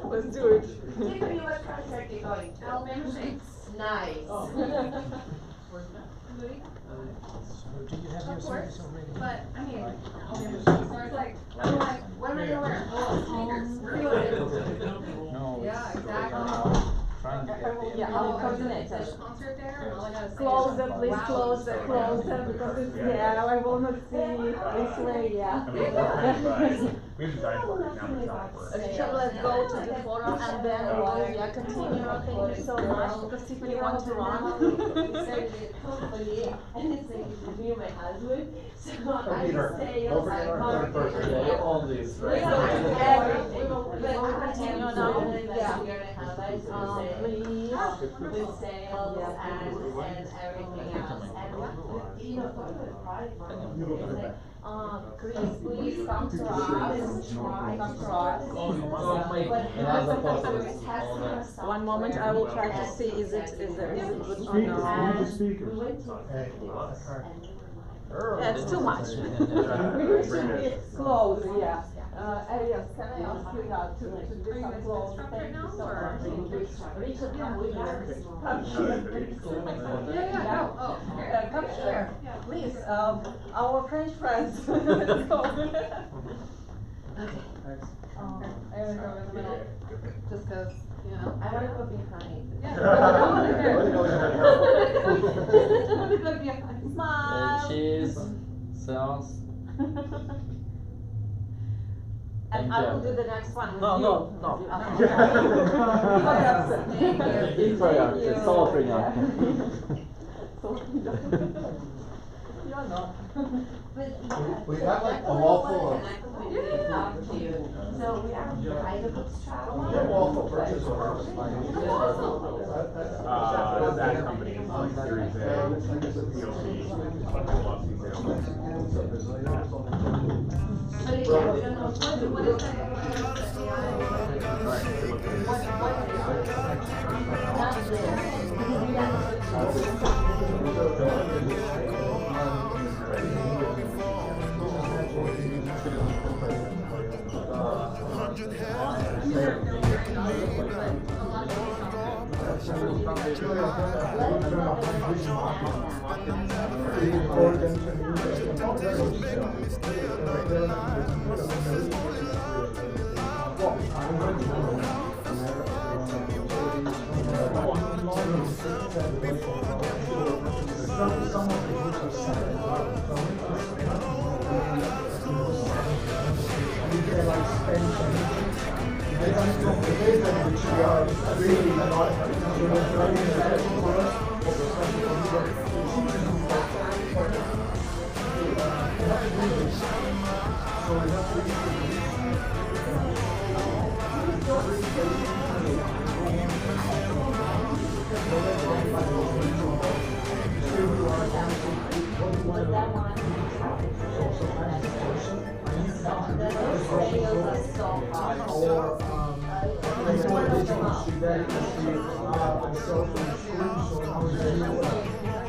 let's do it. Tiffany, what concert are you going to? Alabama Shakes. Nice. Where's that? Louis? Do you have Of course, already? but I mean, Alabama Shakes. So it's like, I'm like, what am I gonna wear? Oh, sneakers. Yeah, exactly. Yeah, I will coordinate. There's a concert there, and all I gotta say is, Closer, please, wow. closer, because it's, yeah, I will not see this way, yeah. So let's go to the forum and then we'll continue. Thank you so much, because Tiffany wants to run. And it's like me and my husband, so I Peter, say, don't forget our third person. Yeah, you own this, We right? will continue now. Yeah. We're gonna have like Please. with sales and everything else. And you know, talking about product marketing, it's like, Chris, please come to us. Come to us. One moment, I will try to see is it good or not. Speaker. We went to Hey. and we were like, That's too much. It should be close, yeah. Arias, can I ask you now to do Are you some guys close? bootstrapped Thank right you now, so or? much. Richard, yeah, we got it. come here. Yeah, no, oh, here. Come here, Yeah. please, our French friends. Let's go. I would go in the middle, just cause, I wanna go behind. Yeah. Smile. Cheese, sounds. And I will do the next one with No, you. no. It's all for now. You're not. We have like a wall full of. So we are kind of bootstrapped. Yeah, wall full of purchase orders. That company is Series A, But again, we don't know what is that?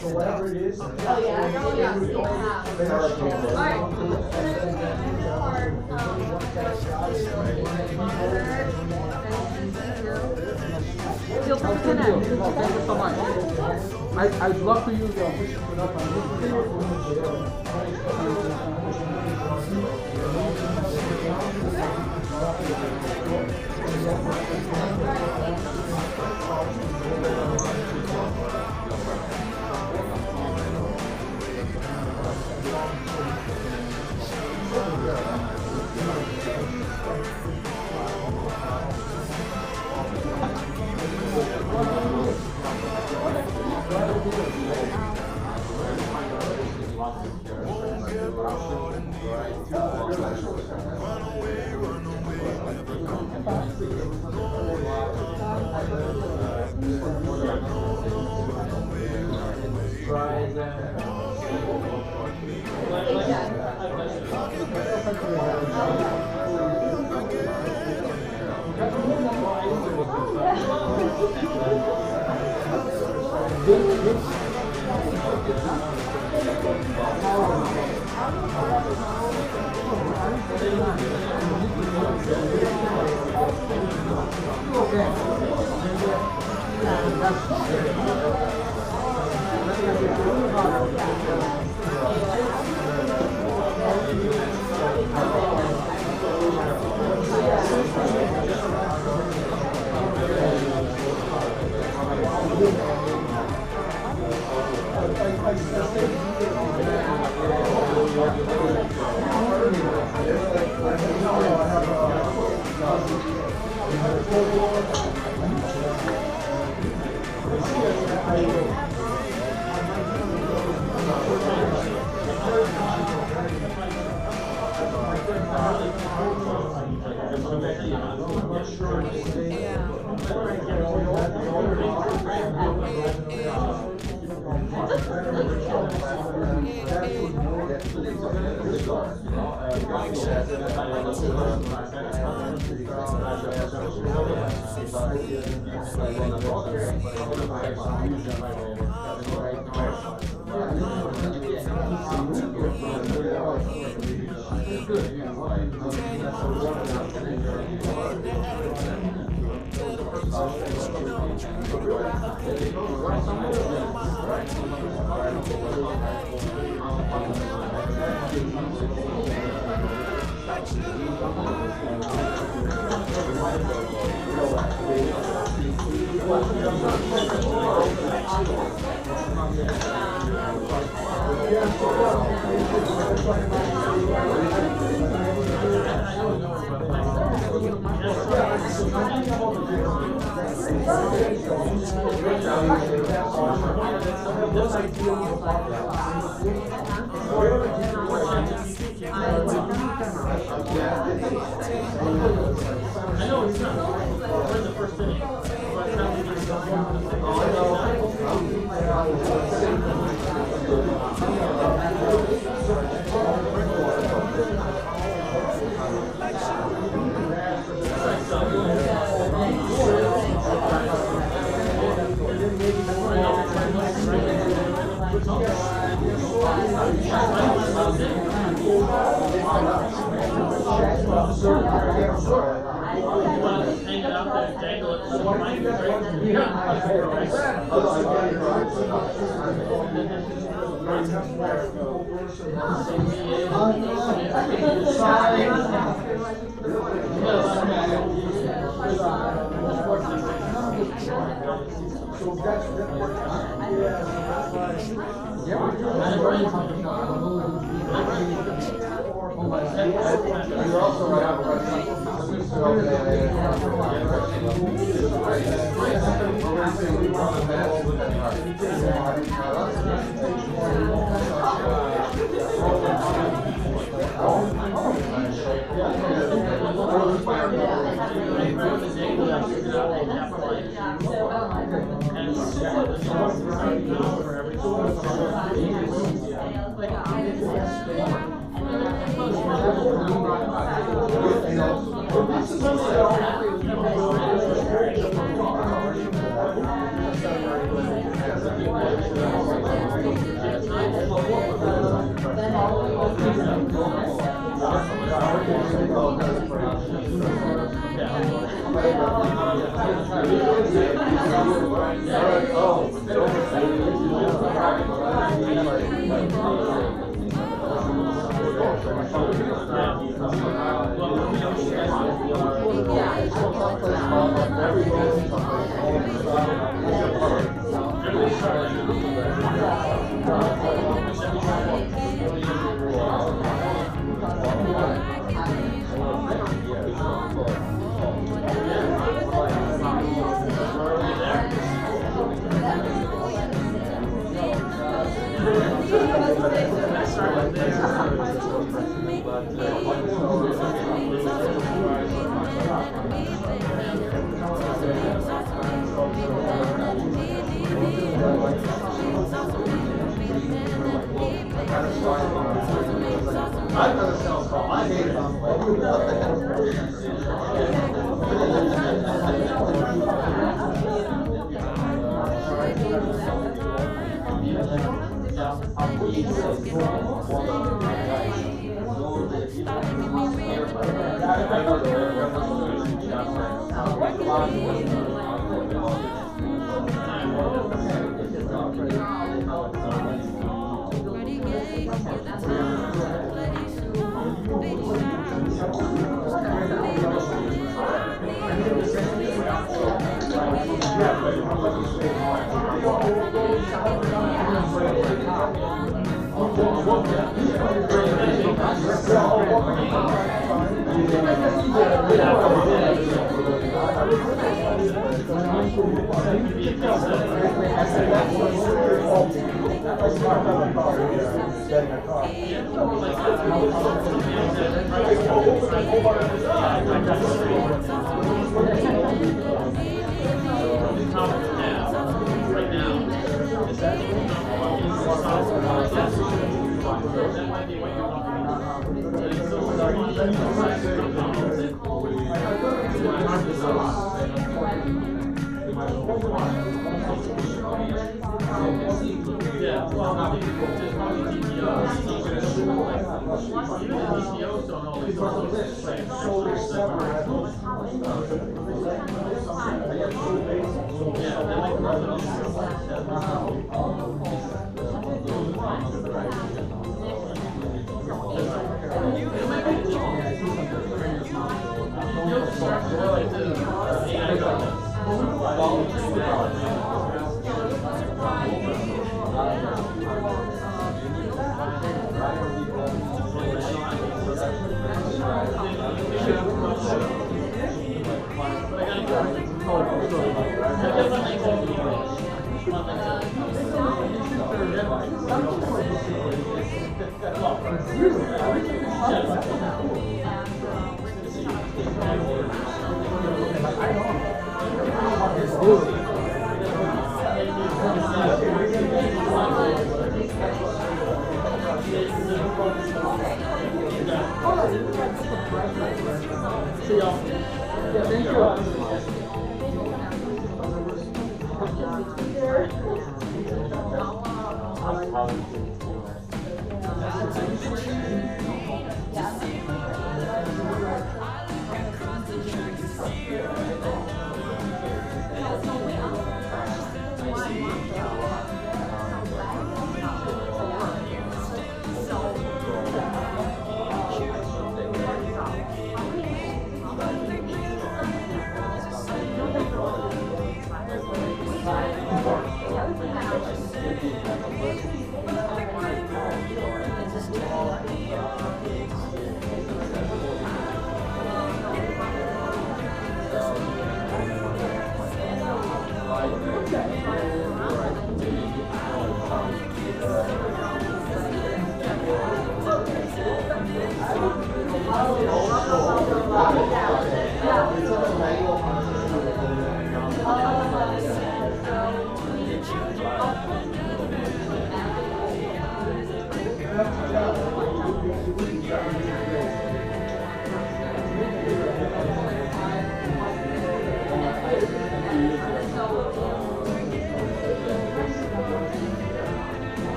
So whatever it is. Oh, yeah. Oh, yeah. Feel free to connect. Thank you so much. I'd love to use your Hang it out there. You're also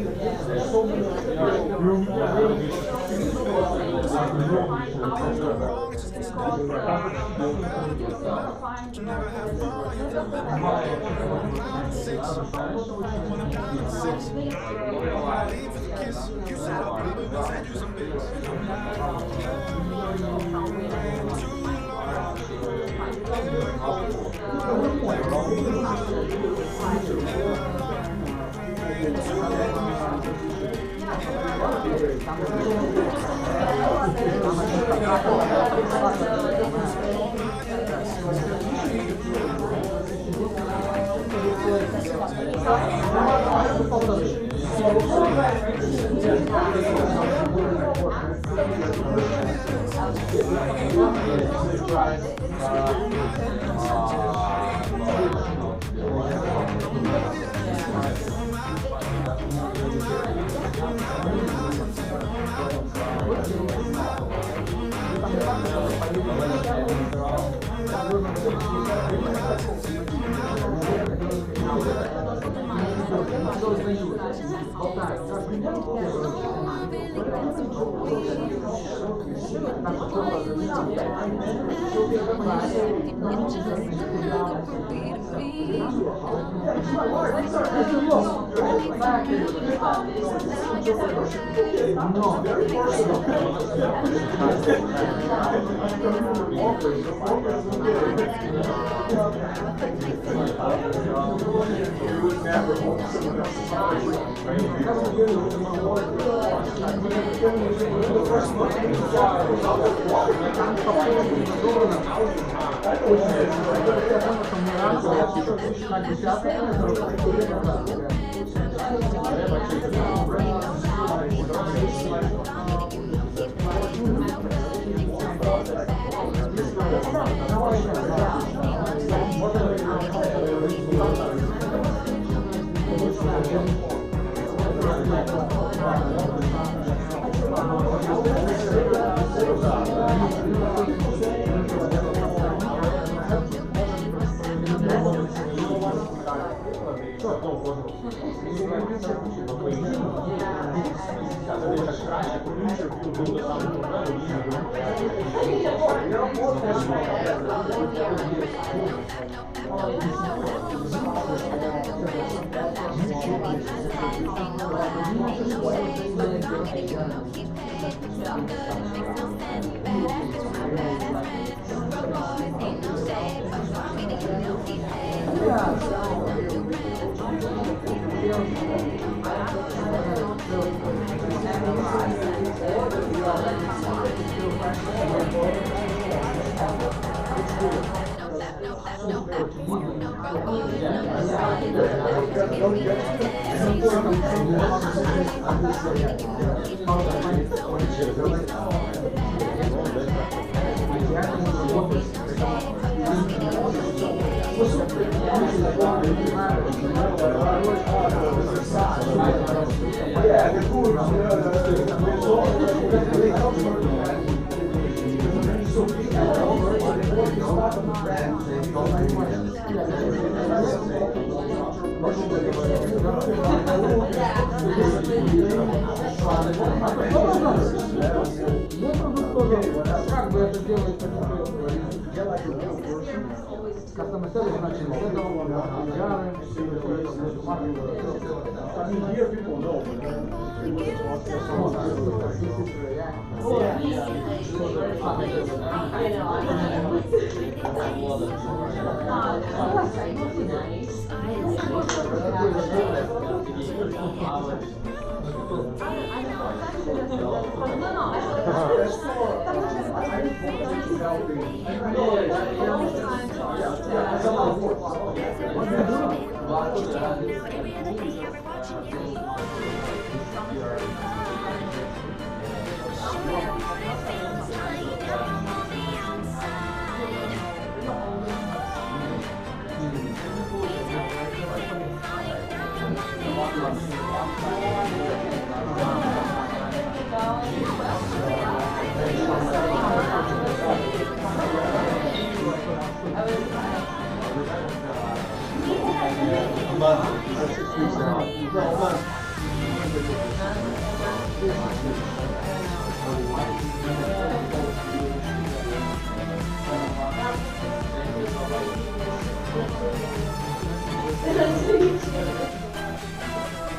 there's so many.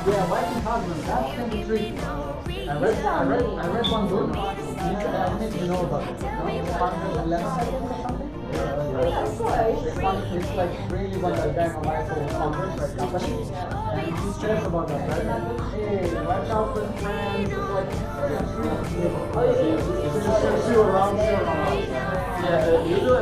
Yeah, wife and husband, that's kind of tricky. I read one book. I need to know about it. Partners and less. It's like really what the guy on my phone founders right company. And he shares about that, right? Hey, watch out for friends. It's like, see you around. Yeah, usually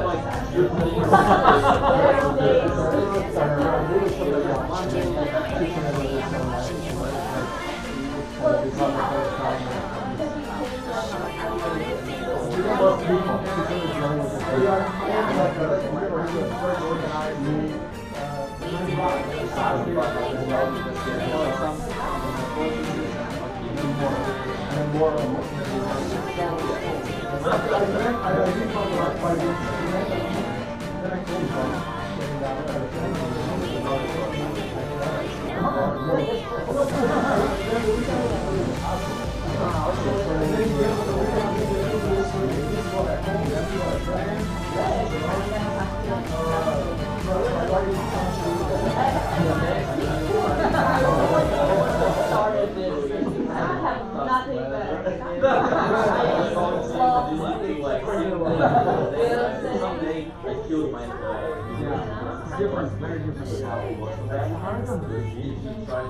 someday I killed my different, very different. If you try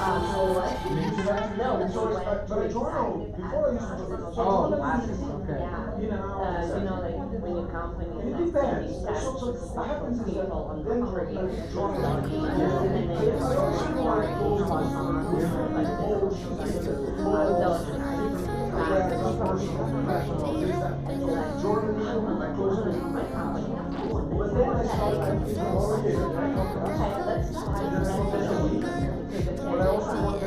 But a journal, before I used to. Oh, classes, okay. You know, like when your company is It like depends. sending taxes So to what happens is that people on the then free, like and journal. then they It's also like those ones like old this. journalism, like those but then I started thinking, but I also want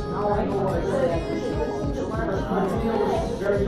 now I know what very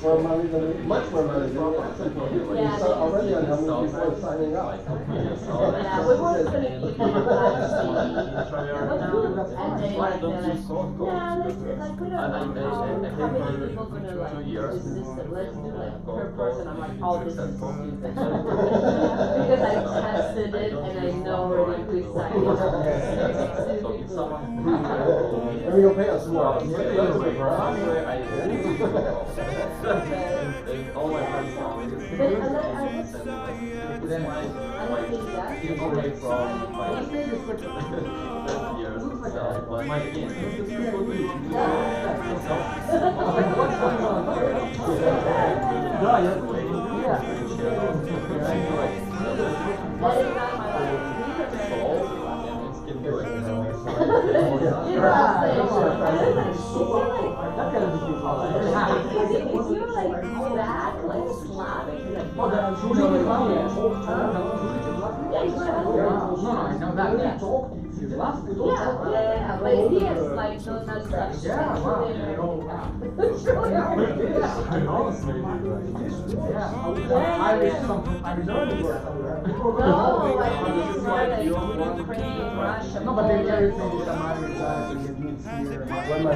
More money than much more money than the asset portfolio. You saw already on how many people are signing up. Yeah, we were gonna keep it Why don't you call yeah, like we don't know how many people gonna like use this system. Let's do like per person. I'm like, oh, this is stupid. Because I tested it and I know already who's signing up. So if someone And you'll pay us more. all my friends know it. But I was It's away from my years, but my Yeah, but he has like no such. Yeah, wow. Irish Ukraine, Russia. No, but they carry from some Irish guys and it means here. When my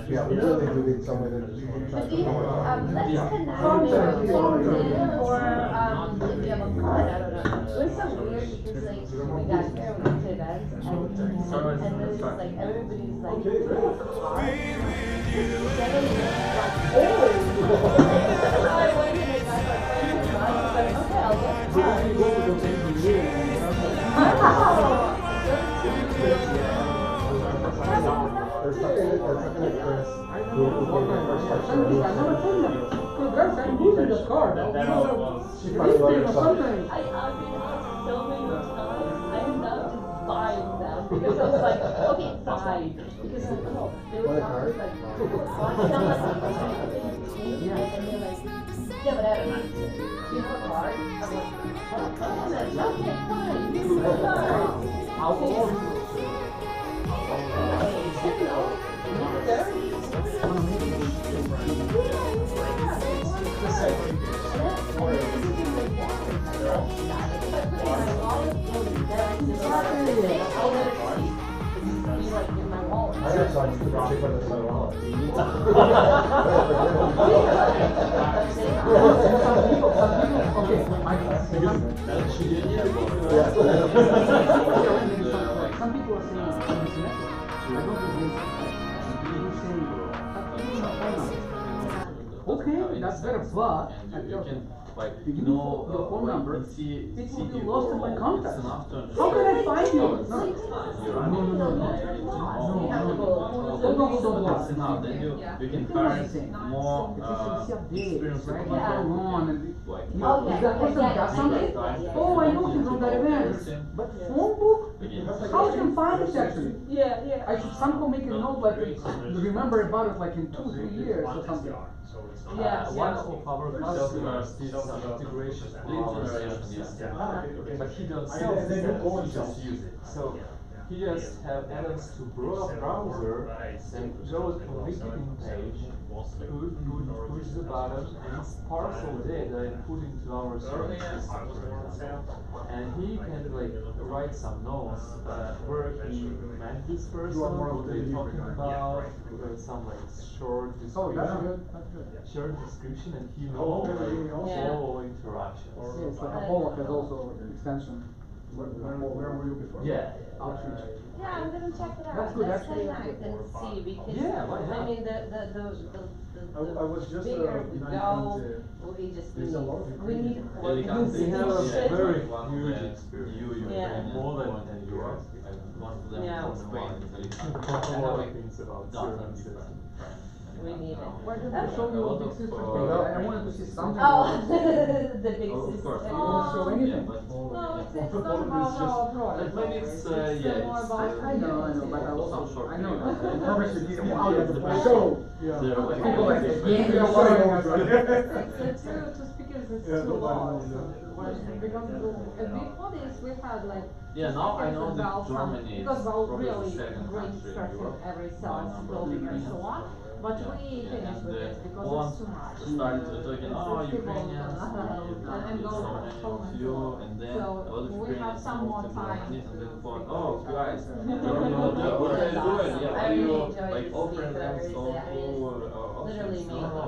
Yeah, we really do need someone that is. Let's connect or if you have a card, I don't know. It was so weird because like we got here, we went to events and then it's like everybody's like card. Suddenly like I went and I got like okay, I'll get There's something that Chris, who gave the first question. She probably loved herself. I've been asked so many times. I am not just buying them because I was like, okay, fine. Because like, no, they were talking like, and they're like, yeah, but I don't understand. You have a card? I'm like, oh, okay, fine. This is the card. How old? I never saw you put the chip on the wallet. Okay, doesn't have any that's better, sense. but And I you tell can you, like you give me know your phone like, number, in it will be CD lost in my world, contacts. it's enough to How can I understand find you? how it's No. you're No, no, no, no. That's enough. Then you can hire more experienced Right? people, What's going on? And like Oh, yeah, is that person yeah, got yeah, something? yeah, yeah. Oh, I know him from that event. But phone book? How can I find this actually? Yeah, yeah. I should somehow make a note, like, remember about it like in 2-3 years or something. Yeah. One of our customers did some integration Lead for our generation, services, yes. but he don't sell it, he just use it. So he just have add-ons to browser and go to LinkedIn page, push the button, and it's parcel data and put into our service system, for example. And he can like write some notes where he met this person, what they're talking about, some like short Oh, that's description. good, that's good. Short description, and he Oh, knows okay, like yeah. all interactions. Yeah, it's like Apollo has also an extension. Where were you before? Yeah. Outreach. Yeah, I'm gonna check it out. That's good, Let's actually. connect and see, because, Yeah, why I not? mean, the I was just, bigger we in go, Alicante. we just There's a lot of we need Alicante They have a organization. very One huge that experience. you Yeah. More than point 10 in years. Europe, and most of them Yeah. from Spain and Alicante. A I have lot of like things about dozen services. different We need it. Why don't you show me your big sister page? I wanted to see something. Oh, the big Oh, of sister. course. You won't show anything. Yeah, but No, it's not about our product. maybe it's always. yeah, more it's about I know, but I some also, short I know video. that. I promise you, give me out Yeah, of the the show. Yeah. They're like- People like, Yeah. yeah, they're showing us. It's two speakers, it's Yeah, too nobody long. knows that. Because before this, we had like. Yeah, now I know speakers that about some- Germany is because Val probably the really second great country in structure, Europe every by sales number of building and so Ukrainians. on, but we Yeah, finished with it because Poland it's too much. started talking, It's oh, people, Ukrainians, and go so many home of and you, so on. and then So a lot of we have Ukrainians some more moved to time Germany, and then to thought, figure oh, it out. guys, Yeah. what are you doing? Yeah, I are you really enjoy like the offering them speakers, some yeah, cool literally options? make No, no.